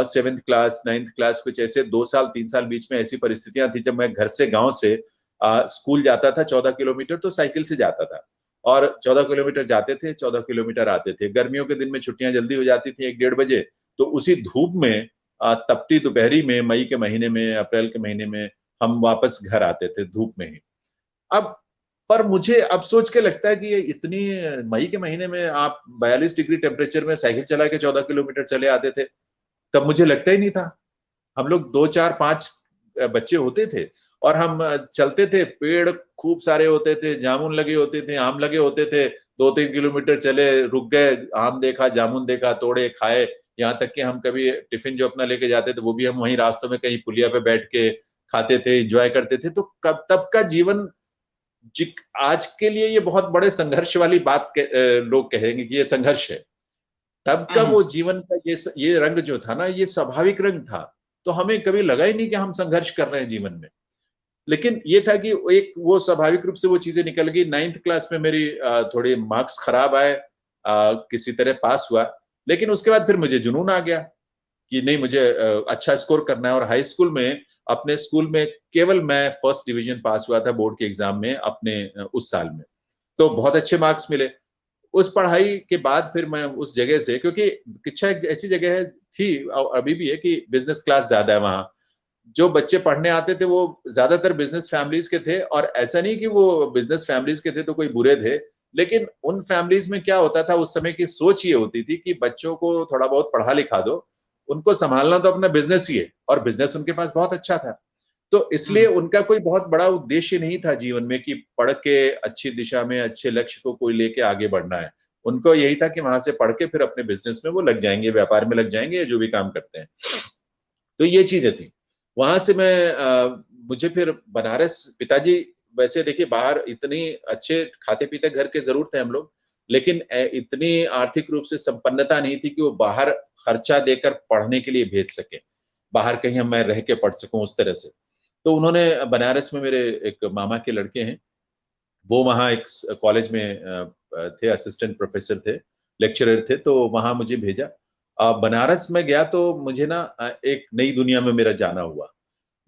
B: 7th क्लास 9th क्लास कुछ ऐसे 2 साल 3 साल बीच में ऐसी परिस्थितियां थी जब मैं घर से, गांव से स्कूल जाता था 14 किलोमीटर, तो साइकिल से जाता था। और 14 किलोमीटर जाते थे, 14 किलोमीटर आते थे। गर्मियों के दिन में छुट्टियां जल्दी हो जाती थी 1 डेढ़ बजे, तो उसी धूप में तपती दोपहरी में, मई के महीने में, अप्रैल के महीने में हम वापस घर आते थे धूप में ही। अब पर मुझे अब सोच के लगता है कि ये इतनी, मई के महीने में आप 42 डिग्री टेम्परेचर में साइकिल चला के 14 किलोमीटर चले आते थे, तब मुझे लगता ही नहीं था। हम लोग 2 4 5 बच्चे होते थे और हम चलते थे, पेड़ खूब सारे होते थे, जामुन लगे होते थे, आम लगे होते थे। 2 3 किलोमीटर चले, रुक गए, आम देखा, जामुन देखा, तोड़े, खाए। यहाँ तक कि हम कभी टिफिन जो अपना लेके जाते थे वो भी हम वहीं रास्तों में कहीं पुलिया पे बैठ के खाते थे, एंजॉय करते थे। तो कब तब का जीवन, आज के लिए ये बहुत बड़े संघर्ष वाली बात लोग कहेंगे कि ये संघर्ष है। तब का
C: हम्म।
B: वो जीवन का ये रंग जो था ना, ये स्वाभाविक रंग था। तो हमें कभी लगा ही नहीं कि हम संघर्ष कर रहे हैं जीवन में। लेकिन ये था कि एक वो स्वाभाविक रूप से वो चीजें निकल गई। 9th क्लास में मेरी थोड़ी मार्क्स खराब आए, किसी तरह पास हुआ। लेकिन उसके बाद फिर मुझे जुनून आ गया कि नहीं, मुझे अच्छा स्कोर करना है। और हाई स्कूल में, अपने स्कूल में केवल मैं फर्स्ट डिवीजन पास हुआ था बोर्ड के एग्जाम में अपने उस साल में। तो बहुत अच्छे मार्क्स मिले। उस पढ़ाई के बाद फिर मैं उस जगह से, क्योंकि शिक्षा एक ऐसी जगह है, थी और अभी भी है, कि बिजनेस क्लास ज्यादा है वहां। जो बच्चे पढ़ने आते थे वो ज्यादातर बिजनेस फैमिलीज के थे। और ऐसा नहीं कि वो बिजनेस फैमिलीज के थे तो कोई बुरे थे, लेकिन उन फैमिलीज में क्या होता था, उस समय की सोच ये होती थी कि बच्चों को थोड़ा बहुत पढ़ा लिखा दो, उनको संभालना तो अपना बिजनेस ही है। और बिजनेस उनके पास बहुत अच्छा था। तो इसलिए
C: हम्म।
B: उनका कोई बहुत बड़ा उद्देश्य नहीं था जीवन में कि पढ़ के अच्छी दिशा में, अच्छे लक्ष्य को कोई लेके आगे बढ़ना है। उनको यही था कि वहां से पढ़ के फिर अपने बिजनेस में वो लग जाएंगे, व्यापार में लग जाएंगे, या जो भी काम करते हैं। तो ये चीजें थी। वहां से मैं मुझे फिर बनारस, पिताजी वैसे देखिए बाहर इतनी अच्छे खाते पीते घर के जरूर थे हम लोग, लेकिन इतनी आर्थिक रूप से संपन्नता नहीं थी कि वो बाहर खर्चा देकर पढ़ने के लिए भेज सके, बाहर कहीं मैं रह के पढ़ सकूं उस तरह से। तो उन्होंने बनारस में, मेरे एक मामा के लड़के हैं, वो वहाँ एक कॉलेज में थे, असिस्टेंट प्रोफेसर थे, लेक्चरर थे, तो वहां मुझे भेजा। बनारस में गया तो मुझे ना एक नई दुनिया में मेरा जाना हुआ।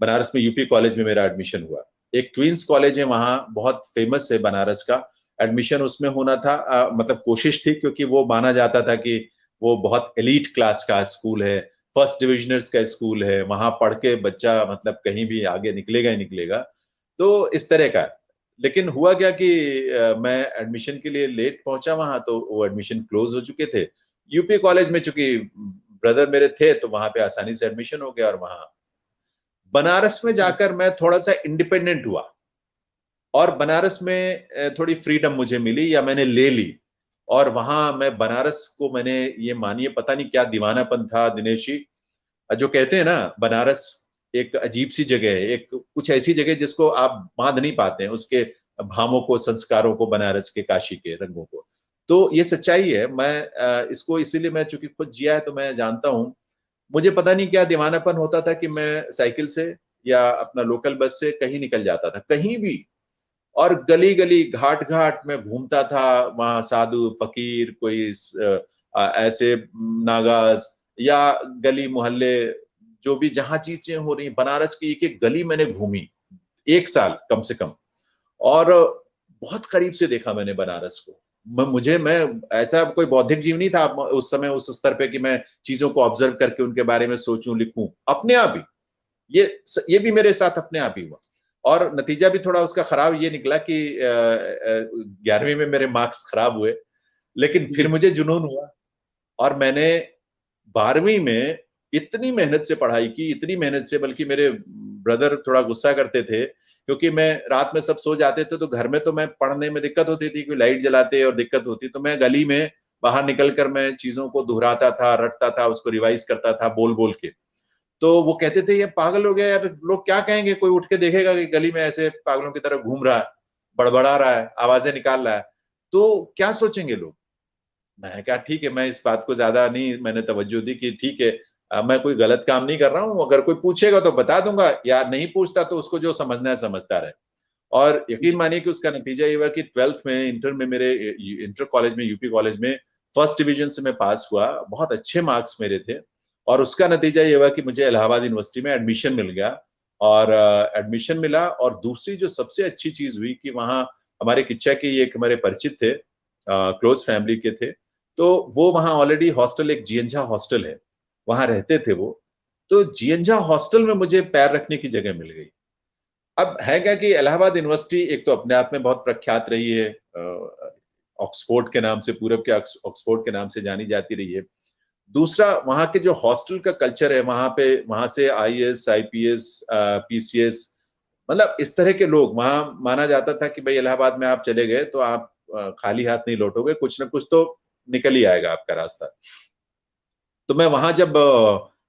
B: बनारस में यूपी कॉलेज में मेरा एडमिशन हुआ। एक क्वींस कॉलेज है वहाँ, बहुत फेमस है बनारस का। एडमिशन उसमें होना था, मतलब कोशिश थी, क्योंकि वो माना जाता था कि वो बहुत एलीट क्लास का स्कूल है, फर्स्ट डिविजनर्स का स्कूल है, वहां पढ़ के बच्चा मतलब कहीं भी आगे निकलेगा ही निकलेगा। तो इस तरह का। लेकिन हुआ क्या कि मैं एडमिशन के लिए लेट पहुंचा वहां, तो वो एडमिशन क्लोज हो चुके थे। यूपी कॉलेज में चूंकि ब्रदर मेरे थे तो वहां पे आसानी से एडमिशन हो गया। और वहां बनारस में जाकर मैं थोड़ा सा इंडिपेंडेंट हुआ, और बनारस में थोड़ी फ्रीडम मुझे मिली, या मैंने ले ली। और वहां मैं बनारस को, मैंने ये मानिए पता नहीं क्या दीवानापन था दिनेश जी। जो कहते हैं ना, बनारस एक अजीब सी जगह है, एक कुछ ऐसी जगह जिसको आप बांध नहीं पाते हैं, उसके भावों को, संस्कारों को, बनारस के, काशी के रंगों को। तो ये सच्चाई है। मैं इसको इसीलिए, मैं चूंकि खुद जिया है तो मैं जानता हूँ। मुझे पता नहीं क्या दीवानापन होता था कि मैं साइकिल से या अपना लोकल बस से कहीं निकल जाता था, कहीं भी। और गली गली, घाट घाट में घूमता था। वहां साधु फकीर, कोई ऐसे नागास, या गली मोहल्ले, जो भी जहां चीजें हो रही, बनारस की एक एक गली मैंने घूमी, 1 साल कम से कम। और बहुत करीब से देखा मैंने बनारस को। मैं ऐसा कोई बौद्धिक जीव नहीं था उस समय उस स्तर पे कि मैं चीजों को ऑब्जर्व करके उनके बारे में सोचूं लिखूं, अपने आप ही ये भी मेरे साथ अपने आप ही हुआ। और नतीजा भी थोड़ा उसका खराब ये निकला कि 11वीं में मेरे मार्क्स खराब हुए, लेकिन फिर
C: जी
B: मुझे जुनून हुआ और मैंने 12वीं में इतनी मेहनत से पढ़ाई की, इतनी मेहनत से, बल्कि मेरे ब्रदर थोड़ा गुस्सा करते थे क्योंकि मैं रात में सब सो जाते थे तो घर में तो मैं पढ़ने में दिक्कत होती थी कि लाइट जलाते और दिक्कत होती, तो मैं गली में बाहर निकलकर मैं चीजों को दोहराता था, रटता था, उसको रिवाइज करता था बोल बोल के। तो वो कहते थे ये पागल हो गया यार, लोग क्या कहेंगे, कोई उठ के देखेगा कि गली में ऐसे पागलों की तरह घूम रहा है, बड़बड़ा रहा है, आवाजें निकाल रहा है, तो क्या सोचेंगे लोग। मैं कहा ठीक है, मैं इस बात को ज्यादा नहीं मैंने तवज्जो दी कि ठीक है, मैं कोई गलत काम नहीं कर रहा हूँ, अगर कोई पूछेगा तो बता दूंगा, या नहीं पूछता तो उसको जो समझना है समझता रहे। और यकीन
C: जी
B: मानिए कि उसका नतीजा ये हुआ कि 12th में, इंटर में, मेरे इंटर कॉलेज में, यूपी कॉलेज में फर्स्ट डिवीजन से मैं पास हुआ, बहुत अच्छे मार्क्स मेरे थे। और उसका नतीजा ये हुआ कि मुझे इलाहाबाद यूनिवर्सिटी में एडमिशन मिल गया। और एडमिशन मिला, और दूसरी जो सबसे अच्छी चीज हुई कि वहाँ हमारे किच्चा के एक हमारे परिचित थे, क्लोज फैमिली के थे, तो वो वहाँ ऑलरेडी हॉस्टल, एक जीएनझा हॉस्टल है, वहां रहते थे वो। तो जीएनझा हॉस्टल में मुझे पैर रखने की जगह मिल गई। अब है क्या कि इलाहाबाद यूनिवर्सिटी एक तो अपने आप में बहुत प्रख्यात रही है, ऑक्सफोर्ड के नाम से, पूरब के ऑक्सफोर्ड के नाम से जानी जाती रही है। दूसरा, वहां के जो हॉस्टल का कल्चर है, वहां से आईएएस, आईपीएस, पीसीएस, मतलब इस तरह के लोग, वहां माना जाता था कि भाई इलाहाबाद में आप चले गए तो आप खाली हाथ नहीं लौटोगे, कुछ ना कुछ तो निकल ही आएगा आपका रास्ता। तो मैं वहां जब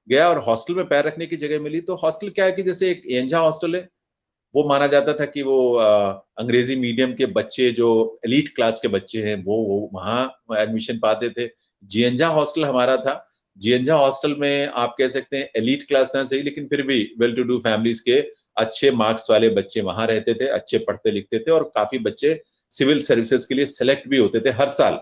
B: गया और हॉस्टल में पैर रखने की जगह मिली, तो हॉस्टल क्या है कि जैसे एक एंजा हॉस्टल है, वो माना जाता था कि वो अंग्रेजी मीडियम के बच्चे, जो एलीट क्लास के बच्चे हैं, वो वहां एडमिशन पाते थे। जियंजा हॉस्टल हमारा था। जियंजा हॉस्टल में आप कह सकते हैं एलीट क्लास ना सही, लेकिन फिर भी वेल टू डू फैमिलीज के अच्छे मार्क्स वाले बच्चे वहां रहते थे, अच्छे पढ़ते लिखते थे, और काफी बच्चे सिविल सर्विसेज के लिए सेलेक्ट भी होते थे हर साल।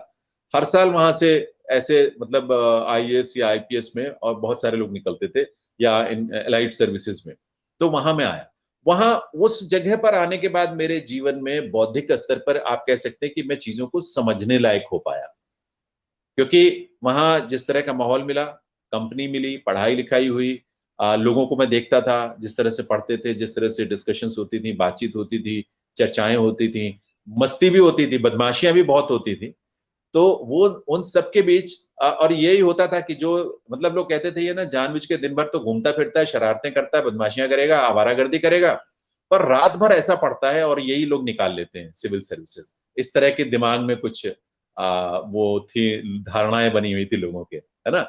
B: हर साल वहां से ऐसे, मतलब आईएएस या आईपीएस में, और बहुत सारे लोग निकलते थे, या इन एलाइट सर्विसेज में। तो वहां मैं आया। वहां उस जगह पर आने के बाद मेरे जीवन में बौद्धिक स्तर पर आप कह सकते हैं कि मैं चीजों को समझने लायक हो पाया, क्योंकि वहां जिस तरह का माहौल मिला, कंपनी मिली, पढ़ाई लिखाई हुई, लोगों को मैं देखता था जिस तरह से पढ़ते थे, जिस तरह से डिस्कशंस होती थी, बातचीत होती थी, चर्चाएं होती थी, मस्ती भी होती थी, बदमाशियां भी बहुत होती थी। तो वो उन सबके बीच और यही होता था कि जो, मतलब लोग कहते थे ये ना जानबूझ के दिन भर तो घूमता फिरता है, शरारतें करता है, बदमाशियां करेगा, आवारागर्दी करेगा, पर रात भर ऐसा पढ़ता है, और यही लोग निकाल लेते हैं सिविल सर्विसेज। इस तरह के दिमाग में कुछ वो थी, धारणाएं बनी हुई थी लोगों के, है ना।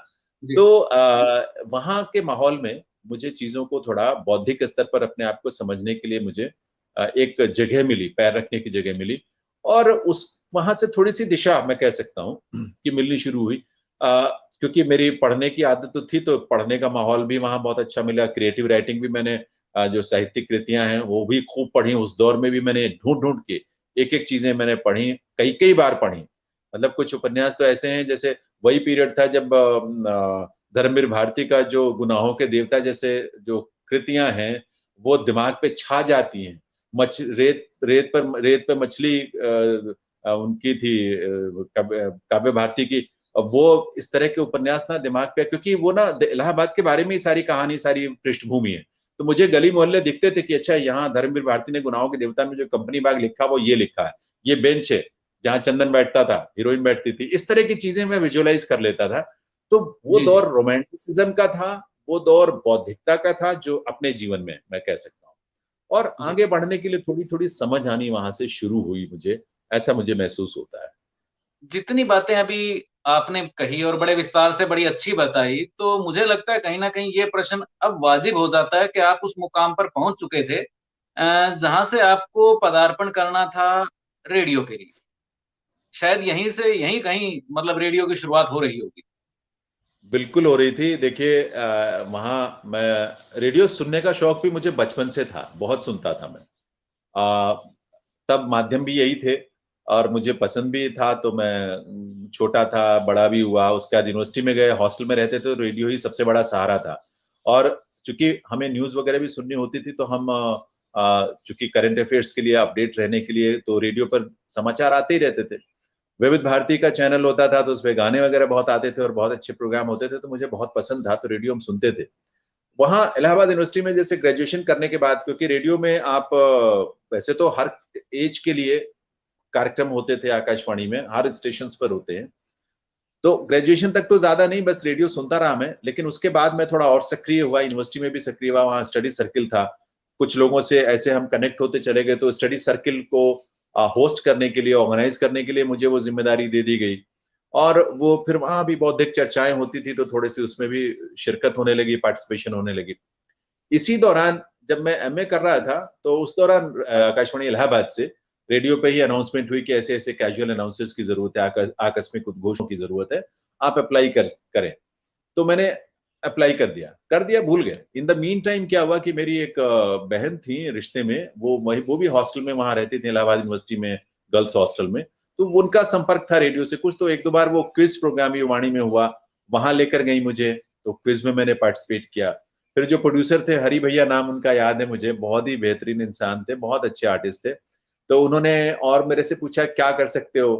C: जी
B: तो वहां के माहौल में मुझे चीजों को थोड़ा बौद्धिक स्तर पर अपने आप को समझने के लिए मुझे एक जगह मिली, पैर रखने की जगह मिली। और उस वहां से थोड़ी सी दिशा मैं कह सकता हूँ कि मिलनी शुरू हुई, क्योंकि मेरी पढ़ने की आदत तो थी, तो पढ़ने का माहौल भी वहां बहुत अच्छा मिला। क्रिएटिव राइटिंग भी मैंने, जो साहित्यिक कृतियां हैं वो भी खूब पढ़ी, उस दौर में भी मैंने ढूंढ ढूंढ के एक एक चीजें मैंने पढ़ी, कई कई बार पढ़ी। मतलब कुछ उपन्यास तो ऐसे हैं, जैसे वही पीरियड था जब धर्मवीर भारती का जो गुनाहों के देवता जैसे जो कृतियां हैं, वो दिमाग पे छा जाती हैं। रेत पर मछली उनकी थी, काव्य भारती की। वो इस तरह के उपन्यास ना दिमाग पे, क्योंकि वो ना इलाहाबाद के बारे में ही सारी कहानी, सारी पृष्ठभूमि है। तो मुझे गली मोहल्ले दिखते थे कि अच्छा, यहाँ धर्मवीर भारती ने गुनाहों के देवता में जो कंपनी बाग लिखा वो ये लिखा है, ये बेंच है जहाँ चंदन बैठता था, हीरोइन बैठती थी, इस तरह की चीजें मैं विजुअलाइज कर लेता था। तो वो
C: जी जी
B: दौर रोमांटिसिज्म का था, वो दौर बौद्धिकता का था, जो अपने जीवन में मैं कह सकता हूँ। और
C: जी
B: आगे बढ़ने के लिए थोड़ी थोड़ी समझ आनी वहां से शुरू हुई मुझे, ऐसा मुझे महसूस होता है।
C: जितनी बातें अभी आपने कही और बड़े विस्तार से बड़ी अच्छी बताई, तो मुझे लगता है कहीं न कहीं ये प्रश्न अब वाजिब हो जाता है कि आप उस मुकाम पर पहुँच चुके थे जहाँ से आपको पदार्पण करना था रेडियो के लिए। शायद यहीं कहीं मतलब रेडियो की शुरुआत हो रही होगी।
B: बिल्कुल हो रही थी। देखिए, वहाँ मैं रेडियो सुनने का शौक भी मुझे बचपन से था, बहुत सुनता था मैं। अ, तब माध्यम भी यही थे, और मुझे पसंद भी था, तो मैं छोटा था, बड़ा भी हुआ, उसके बाद यूनिवर्सिटी में गए, हॉस्टल में रहते थे, तो रेडियो ही सबसे बड़ा सहारा था। और चूंकि हमें न्यूज़ वगैरह भी सुननी होती थी, तो हम चूंकि करंट अफेयर्स के लिए अपडेट रहने के लिए तो रेडियो पर समाचार आते ही रहते थे। विविध भारती का चैनल होता था तो उसपे गाने वगैरह बहुत आते थे और बहुत अच्छे प्रोग्राम होते थे, तो मुझे बहुत पसंद था, तो रेडियो हम सुनते थे। वहां इलाहाबाद यूनिवर्सिटी में जैसे ग्रेजुएशन करने के बाद, क्योंकि रेडियो में आप वैसे तो हर एज के लिए कार्यक्रम होते थे आकाशवाणी में, हर स्टेशन पर होते हैं, तो ग्रेजुएशन तक तो ज्यादा नहीं, बस रेडियो सुनता रहा मैं। लेकिन उसके बाद मैं थोड़ा और सक्रिय हुआ, यूनिवर्सिटी में भी सक्रिय हुआ, वहाँ स्टडी सर्किल था, कुछ लोगों से ऐसे हम कनेक्ट होते चले गए, तो स्टडी सर्किल को होस्ट करने के लिए, ऑर्गेनाइज करने के लिए मुझे वो जिम्मेदारी दे दी गई। और वो फिर वहां भी बौद्धिक चर्चाएं होती थी, तो थोड़े से उसमें भी शिरकत होने लगी, पार्टिसिपेशन होने लगी। इसी दौरान जब मैं एमए कर रहा था, तो उस दौरान आकाशवाणी इलाहाबाद से रेडियो पे ही अनाउंसमेंट हुई कि ऐसे ऐसे कैजुअल अनाउंसर्स की जरूरत है, आकस्मिक उद्घोषों की जरूरत है, आप अप्लाई करें। तो मैंने अप्लाई कर दिया, भूल गए। इन द मीन टाइम क्या हुआ कि मेरी एक बहन थी रिश्ते में, वो भी हॉस्टल में वहां रहती थी इलाहाबाद यूनिवर्सिटी में, गर्ल्स हॉस्टल में, तो उनका संपर्क था रेडियो से कुछ, तो एक दो बार वो क्विज प्रोग्राम युवाणी में हुआ, वहां लेकर गई मुझे, तो क्विज में मैंने पार्टिसिपेट किया। फिर जो प्रोड्यूसर थे, हरि भैया नाम उनका याद है मुझे, बहुत ही बेहतरीन इंसान थे, बहुत अच्छे आर्टिस्ट थे। तो उन्होंने और मेरे से पूछा क्या कर सकते हो,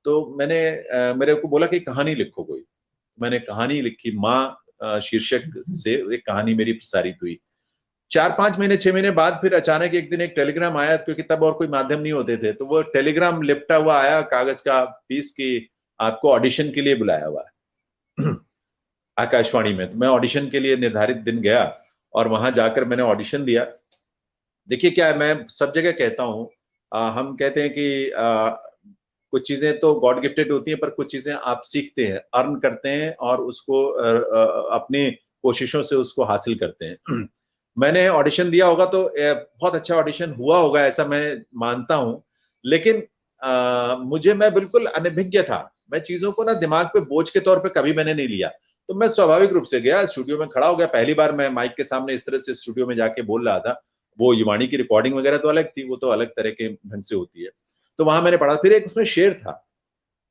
B: तो मैंने मेरे को बोला कि कहानी लिखो कोई। मैंने कहानी लिखी, माँ शीर्षक से एक कहानी मेरी प्रसारित हुई। 4-5 महीने 6 महीने बाद फिर अचानक एक दिन एक टेलीग्राम आया, क्योंकि तब और कोई माध्यम नहीं होते थे, तो वो टेलीग्राम लिपटा हुआ आया कागज का पीस की, आपको ऑडिशन के लिए बुलाया हुआ है आकाशवाणी में। तो मैं ऑडिशन के लिए निर्धारित दिन गया और वहां जाकर मैंने ऑडिशन दिया। देखिए क्या है, मैं सब जगह कहता हूँ, हम कहते हैं कि कुछ चीजें तो गॉड गिफ्टेड होती हैं, पर कुछ चीजें आप सीखते हैं, अर्न करते हैं और उसको अपनी कोशिशों से उसको हासिल करते हैं। मैंने ऑडिशन दिया होगा तो बहुत अच्छा ऑडिशन हुआ होगा ऐसा मैं मानता हूं, लेकिन मैं बिल्कुल अनभिज्ञ था। मैं चीजों को ना दिमाग पे बोझ के तौर पे कभी मैंने नहीं लिया। तो मैं स्वाभाविक रूप से गया, स्टूडियो में खड़ा हो गया। पहली बार मैं माइक के सामने इस तरह से स्टूडियो में जाके बोल रहा था। वो युवाणी की रिकॉर्डिंग वगैरह तो अलग थी, वो तो अलग तरह के ढंग से होती है। तो वहां मैंने पढ़ा, फिर एक उसमें शेर था,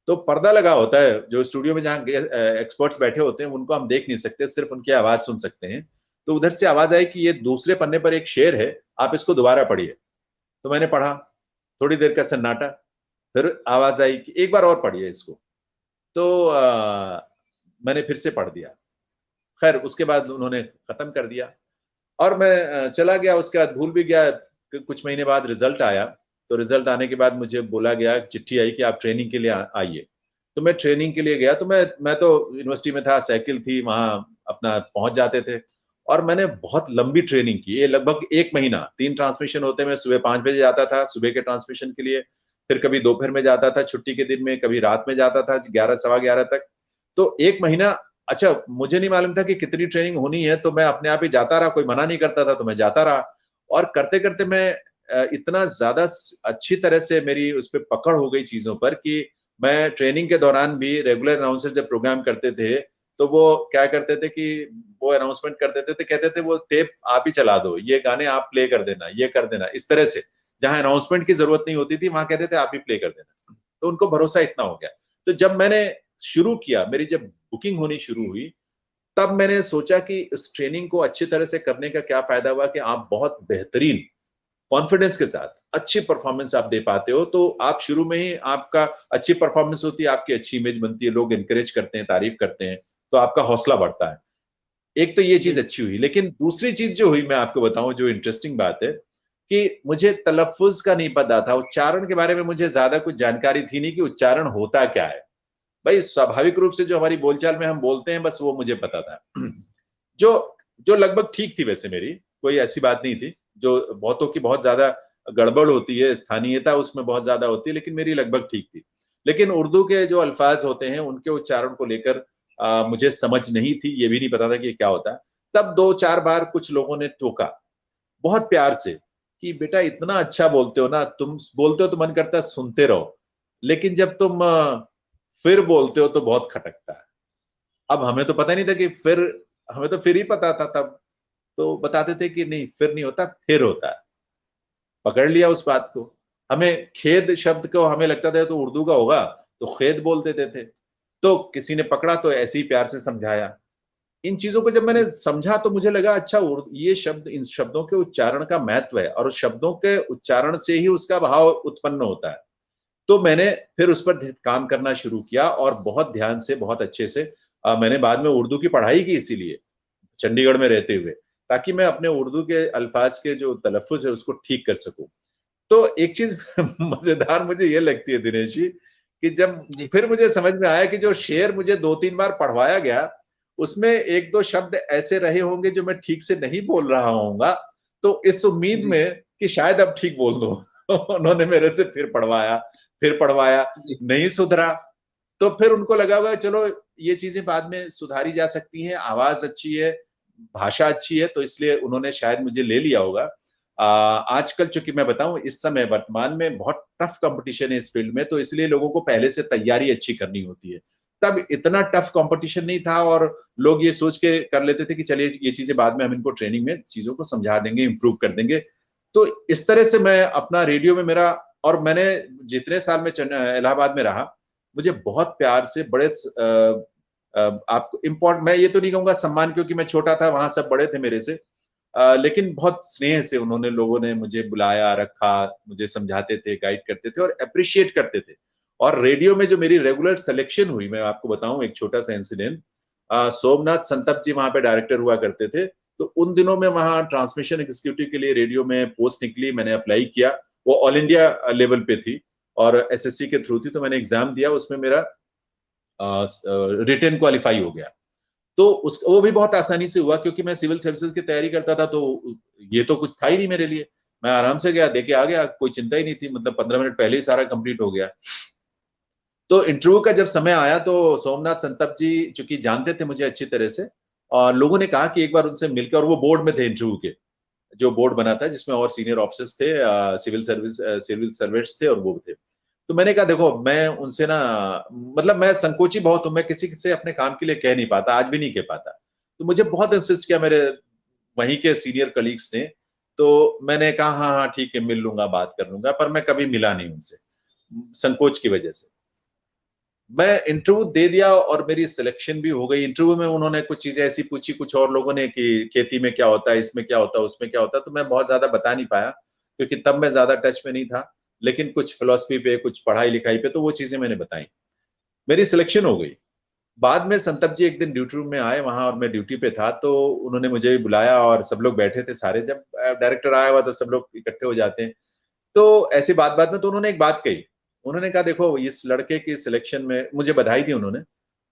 B: तो पर्दा लगा होता है, जो स्टूडियो में जहाँ एक्सपर्ट्स बैठे होते हैं उनको हम देख नहीं सकते, सिर्फ उनकी आवाज सुन सकते हैं। तो उधर से आवाज आई कि ये दूसरे पन्ने पर एक शेर है, आप इसको दोबारा पढ़िए। तो मैंने पढ़ा, थोड़ी देर का सन्नाटा, फिर आवाज आई कि एक बार और पढ़िए इसको। तो मैंने फिर से पढ़ दिया। खैर उसके बाद उन्होंने खत्म कर दिया और मैं चला गया। उसके बाद भूल भी गया। कुछ महीने बाद रिजल्ट आया, तो रिजल्ट आने के बाद मुझे बोला गया, चिट्ठी आई कि आप ट्रेनिंग के लिए आइए। तो मैं ट्रेनिंग के लिए गया। तो मैं तो यूनिवर्सिटी में था, साइकिल थी, वहां अपना पहुंच जाते थे। और मैंने बहुत लंबी ट्रेनिंग की, ये लगभग 1 महीना। 3 ट्रांसमिशन होते, मैं सुबह 5 बजे जाता था सुबह के ट्रांसमिशन के लिए, फिर कभी दोपहर में जाता था छुट्टी के दिन में, कभी रात में जाता था 11 सवा 11 तक। तो 1 महीना, अच्छा मुझे नहीं मालूम था कि कितनी ट्रेनिंग होनी है, तो मैं अपने आप ही जाता रहा, कोई मना नहीं करता था तो मैं जाता रहा। और करते करते मैं इतना ज्यादा अच्छी तरह से मेरी उस पर पकड़ हो गई चीजों पर कि मैं ट्रेनिंग के दौरान भी रेगुलर अनाउंसर जब प्रोग्राम करते थे तो वो क्या करते थे कि वो अनाउंसमेंट कर देते थे, कहते थे वो टेप आप ही चला दो, ये गाने आप प्ले कर देना, ये कर देना, इस तरह से। जहां अनाउंसमेंट की जरूरत नहीं होती थी वहां कहते थे आप ही प्ले कर देना। तो उनको भरोसा इतना हो गया। तो जब मैंने शुरू किया, मेरी जब बुकिंग होनी शुरू हुई, तब मैंने सोचा कि इस ट्रेनिंग को अच्छी तरह से करने का क्या फायदा हुआ कि आप बहुत बेहतरीन कॉन्फिडेंस के साथ अच्छी परफॉर्मेंस आप दे पाते हो। तो आप शुरू में ही आपका अच्छी परफॉर्मेंस होती है, आपकी अच्छी इमेज बनती है, लोग एनकरेज करते हैं, तारीफ करते हैं, तो आपका हौसला बढ़ता है। एक तो ये चीज अच्छी हुई। लेकिन दूसरी चीज जो हुई मैं आपको बताऊं, जो इंटरेस्टिंग बात है कि मुझे तलफ्फुज का नहीं पता था, उच्चारण के बारे में मुझे ज्यादा कुछ जानकारी थी नहीं कि उच्चारण होता क्या है। भाई स्वाभाविक रूप से जो हमारी बोलचाल में हम बोलते हैं, बस वो मुझे पता था। जो जो लगभग ठीक थी वैसे, मेरी कोई ऐसी बात नहीं थी। जो बहुतों की बहुत ज्यादा गड़बड़ होती है, स्थानीयता उसमें बहुत ज्यादा होती है, लेकिन मेरी लगभग ठीक थी। लेकिन उर्दू के जो अल्फाज होते हैं उनके उच्चारण को लेकर मुझे समझ नहीं थी, ये भी नहीं पता था कि क्या होता है। तब 2-4 बार कुछ लोगों ने टोका बहुत प्यार से कि बेटा इतना अच्छा बोलते हो ना, तुम बोलते हो तो मन करता है सुनते रहो, लेकिन जब तुम फिर बोलते हो तो बहुत खटकता है। अब हमें तो पता नहीं था कि फिर, हमें तो फिर ही पता था तब। तो बताते थे कि नहीं फिर नहीं होता, फिर होता है। पकड़ लिया उस बात को। हमें खेद शब्द को हमें लगता था तो उर्दू का होगा, तो खेद बोल देते थे। तो किसी ने पकड़ा तो ऐसे ही प्यार से समझाया। इन चीजों को जब मैंने समझा तो मुझे लगा अच्छा ये शब्द, इन शब्दों के उच्चारण का महत्व है और उस शब्दों के उच्चारण से ही उसका भाव उत्पन्न होता है। तो मैंने फिर उस पर काम करना शुरू किया और बहुत ध्यान से, बहुत अच्छे से मैंने बाद में उर्दू की पढ़ाई की इसीलिए, चंडीगढ़ में रहते हुए, ताकि मैं अपने उर्दू के अल्फाज के जो तलफ़ुज़ है उसको ठीक कर सकूं। तो एक चीज मजेदार मुझे ये लगती है दिनेश जी, कि जब
C: जी
B: फिर मुझे समझ में आया कि जो शेर मुझे 2-3 बार पढ़वाया गया, उसमें 1-2 शब्द ऐसे रहे होंगे जो मैं ठीक से नहीं बोल रहा होऊंगा, तो इस उम्मीद
C: जी
B: में कि शायद अब ठीक बोल दूं उन्होंने मेरे से फिर पढ़वाया,
C: जी
B: नहीं सुधरा, तो फिर उनको लगा होगा चलो ये चीजें बाद में सुधारी जा सकती हैं, आवाज अच्छी है, भाषा अच्छी है, तो इसलिए उन्होंने शायद मुझे ले लिया होगा। आजकल चूंकि मैं बताऊं इस समय वर्तमान में बहुत टफ कंपटीशन है इस फील्ड में, तो इसलिए लोगों को पहले से तैयारी अच्छी करनी होती है। तब इतना टफ कंपटीशन नहीं था और लोग ये सोच के कर लेते थे कि चलिए ये चीजें बाद में हम इनको ट्रेनिंग में चीजों को समझा देंगे, इंप्रूव कर देंगे। तो इस तरह से मैं अपना रेडियो में मेरा, और मैंने जितने साल में इलाहाबाद में रहा, मुझे बहुत प्यार से बड़े आपको इम्पोर्ट, मैं ये तो नहीं कहूंगा सम्मान, क्योंकि मैं छोटा था, वहां सब बड़े थे मेरे से, लेकिन बहुत स्नेह से उन्होंने, लोगों ने मुझे बुलाया, रखा, मुझे समझाते थे, गाइड करते थे और अप्रिशिएट करते थे। और रेडियो में जो मेरी रेगुलर सिलेक्शन हुई, मैं आपको बताऊं एक छोटा सा इंसिडेंट, सोमनाथ संतप जी वहां पे डायरेक्टर हुआ करते थे, तो उन दिनों में वहां ट्रांसमिशन एग्जीक्यूटिव के लिए रेडियो में पोस्ट निकली, मैंने अप्लाई किया, वो ऑल इंडिया लेवल पे थी और एसएससी के थ्रू थी, तो मैंने एग्जाम दिया, उसमें मेरा रिटर्न क्वालिफाई हो गया। तो उस वो भी बहुत आसानी से हुआ क्योंकि मैं सिविल सर्विसेज की तैयारी करता था, तो ये तो कुछ था ही नहीं मेरे लिए, मैं आराम से गया, देके आ गया, कोई चिंता ही नहीं थी, मतलब 15 मिनट पहले ही सारा कंप्लीट हो गया। तो इंटरव्यू का जब समय आया तो सोमनाथ संतप जी चूंकि जानते थे मुझे अच्छी तरह से, और लोगों ने कहा कि एक बार उनसे मिलकर, और वो बोर्ड में थे इंटरव्यू के, जो बोर्ड बना था जिसमें और सीनियर ऑफिसर्स थे, सिविल सर्वेंट्स थे और वो थे। तो मैंने कहा देखो मैं उनसे ना, मतलब मैं संकोची बहुत हूं, मैं किसी से अपने काम के लिए कह नहीं पाता, आज भी नहीं कह पाता। तो मुझे बहुत इंसिस्ट किया मेरे वहीं के सीनियर कलीग्स ने, तो मैंने कहा हाँ हाँ ठीक है, मिल लूंगा, बात कर लूंगा, पर मैं कभी मिला नहीं उनसे, संकोच की वजह से। मैं इंटरव्यू दे दिया और मेरी सिलेक्शन भी हो गई। इंटरव्यू में उन्होंने कुछ चीजें ऐसी पूछी, कुछ और लोगों ने, कि खेती में क्या होता है, इसमें क्या होता है, उसमें क्या होता है, तो मैं बहुत ज्यादा बता नहीं पाया क्योंकि तब मैं ज्यादा टच में नहीं था, लेकिन कुछ फिलोसफी पे, कुछ पढ़ाई लिखाई पे, तो वो चीजें मैंने बताई, मेरी सिलेक्शन हो गई। बाद में संतप जी एक दिन ड्यूटी रूम में आए वहां, और मैं ड्यूटी पे था, तो उन्होंने मुझे भी बुलाया और सब लोग बैठे थे सारे, जब डायरेक्टर आया हुआ तो सब लोग इकट्ठे हो जाते हैं। तो ऐसी बात बात में तो उन्होंने एक बात कही, उन्होंने कहा देखो इस लड़के की सिलेक्शन में, मुझे बधाई दी उन्होंने,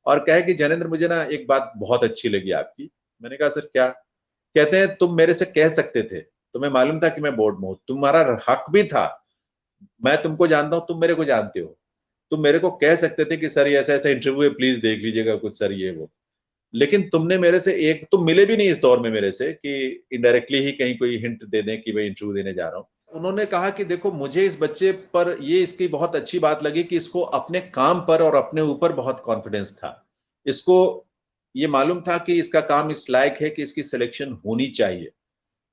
B: और कहा कि जैनेंद्र मुझे ना एक बात बहुत अच्छी लगी आपकी। मैंने कहा सर क्या? कहते हैं तुम मेरे से कह सकते थे, तुम्हें मालूम था कि मैं बोर्ड में हूं, तुम्हारा हक भी था, मैं तुमको जानता हूं, तुम मेरे को जानते हो, तुम मेरे को कह सकते थे कि सर ये ऐसा ऐसा इंटरव्यू है, प्लीज देख लीजिएगा कुछ सर ये वो, लेकिन तुमने मेरे से एक, तुम मिले भी नहीं इस दौर में मेरे से कि इनडायरेक्टली ही कहीं कोई हिंट दे दें कि मैं इंटरव्यू देने जा रहा हूँ। उन्होंने कहा कि देखो मुझे इस बच्चे पर ये इसकी बहुत अच्छी बात लगी कि इसको अपने काम पर और अपने ऊपर बहुत कॉन्फिडेंस था, इसको ये मालूम था कि इसका काम इस लायक है कि इसकी सिलेक्शन होनी चाहिए।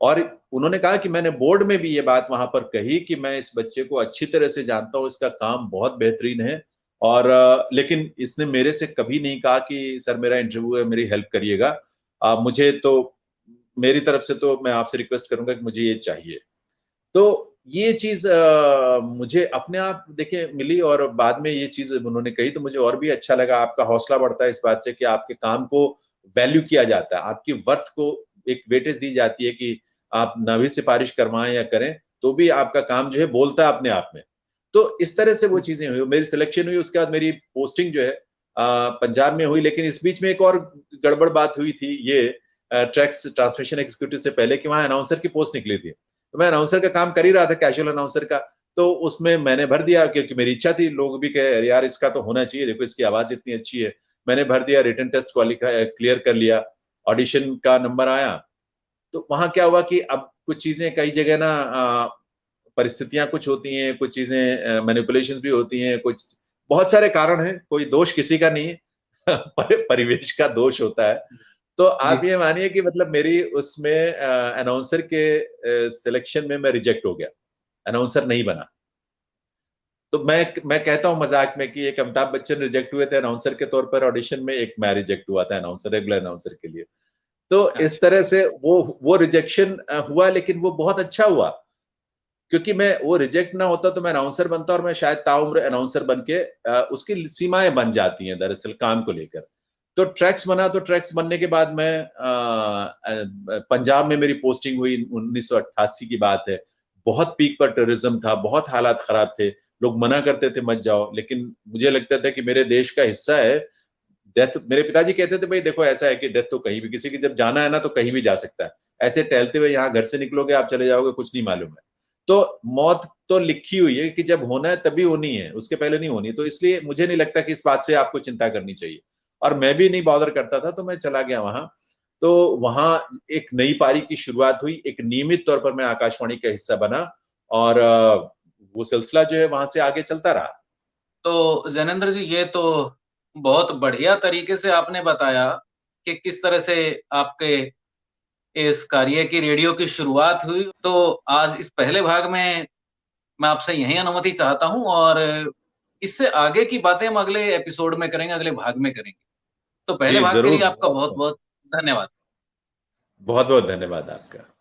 B: और उन्होंने कहा कि मैंने बोर्ड में भी ये बात वहां पर कही कि मैं इस बच्चे को अच्छी तरह से जानता हूं, इसका काम बहुत बेहतरीन है, और लेकिन इसने मेरे से कभी नहीं कहा कि सर मेरा इंटरव्यू है, मेरी हेल्प करिएगा, मुझे तो, मेरी तरफ से तो मैं आपसे रिक्वेस्ट करूंगा कि मुझे ये चाहिए। तो ये चीज मुझे अपने आप देखिए मिली, और बाद में ये चीज उन्होंने कही तो मुझे और भी अच्छा लगा। आपका हौसला बढ़ता है इस बात से कि आपके काम को वैल्यू किया जाता है, आपकी वर्थ को एक वेटेज दी जाती है कि आप ना भी सिफारिश करवाएं या करें तो भी आपका काम जो है बोलता है अपने आप में। तो इस तरह से वो चीजें हुई, मेरी सिलेक्शन हुई, उसके बाद मेरी पोस्टिंग जो है पंजाब में हुई। लेकिन इस बीच में एक और गड़बड़ बात हुई थी, ये ट्रैक्स ट्रांसमिशन एग्जीक्यूटिव से पहले, कि वहां अनाउंसर की पोस्ट निकली थी, तो मैं अनाउंसर का काम कर ही रहा था, कैजुअल अनाउंसर का, तो उसमें मैंने भर दिया क्योंकि मेरी इच्छा थी, लोग भी कहे यार इसका तो होना चाहिए, देखो इसकी आवाज इतनी अच्छी है। मैंने भर दिया, रिटन टेस्ट क्वालिफाई क्लियर कर लिया, ऑडिशन का नंबर आया। तो वहां क्या हुआ कि अब कुछ चीजें कई जगह ना परिस्थितियां कुछ होती हैं, कुछ चीजें मैनिपुलेशन भी होती हैं, कुछ बहुत सारे कारण हैं, कोई दोष किसी का नहीं है परिवेश का दोष होता है। तो
C: जी
B: आप ये मानिए कि मतलब मेरी उसमें अनाउंसर के सिलेक्शन में मैं रिजेक्ट हो गया, अनाउंसर नहीं बना। तो मैं कहता हूं मजाक में कि एक अमिताभ बच्चन रिजेक्ट हुए थे अनाउंसर के तौर पर ऑडिशन में, एक मैं रिजेक्ट हुआ था अनाउंसर, रेगुलर अनाउंसर के लिए। तो इस
C: अच्छा।
B: तरह से वो रिजेक्शन हुआ, लेकिन वो बहुत अच्छा हुआ, क्योंकि मैं वो रिजेक्ट ना होता तो मैं अनाउंसर बनता और मैं शायद ताउम्र अनाउंसर बन के उसकी सीमाएं बन जाती हैं दरअसल काम को लेकर। तो ट्रैक्स बना, तो ट्रैक्स बनने के बाद मैं पंजाब में मेरी पोस्टिंग हुई, 1988 की बात है। बहुत पीक पर टेररिज्म था, बहुत हालात खराब थे, लोग मना करते थे मत जाओ, लेकिन मुझे लगता था कि मेरे देश का हिस्सा है। डेथ, मेरे पिताजी कहते थे भाई देखो ऐसा है कि डेथ तो कहीं भी, किसी की जब जाना है ना तो कहीं भी जा सकता है, ऐसे टहलते हुए यहाँ घर से निकलोगे आप चले जाओगे, कुछ नहीं मालूम है। तो मौत तो लिखी हुई है कि जब होना है तभी होनी है, उसके पहले नहीं होनी। तो इसलिए मुझे नहीं लगता कि इस बात से आपको चिंता करनी चाहिए, और मैं भी नहीं बॉदर करता था, तो मैं चला गया वहां। तो वहां एक नई पारी की शुरुआत हुई, एक नियमित तौर पर मैं आकाशवाणी का हिस्सा बना, और वो सिलसिला जो है वहां से आगे चलता रहा।
C: तो जैनेंद्र जी, ये तो बहुत बढ़िया तरीके से आपने बताया कि किस तरह से आपके इस कार्य की रेडियो की शुरुआत हुई। तो आज इस पहले भाग में मैं आपसे यही अनुमति चाहता हूँ, और इससे आगे की बातें हम अगले एपिसोड में करेंगे, अगले भाग में करेंगे। तो पहले
B: जी
C: भाग के लिए
B: जरूर,
C: आपका बहुत बहुत धन्यवाद।
B: बहुत बहुत धन्यवाद आपका।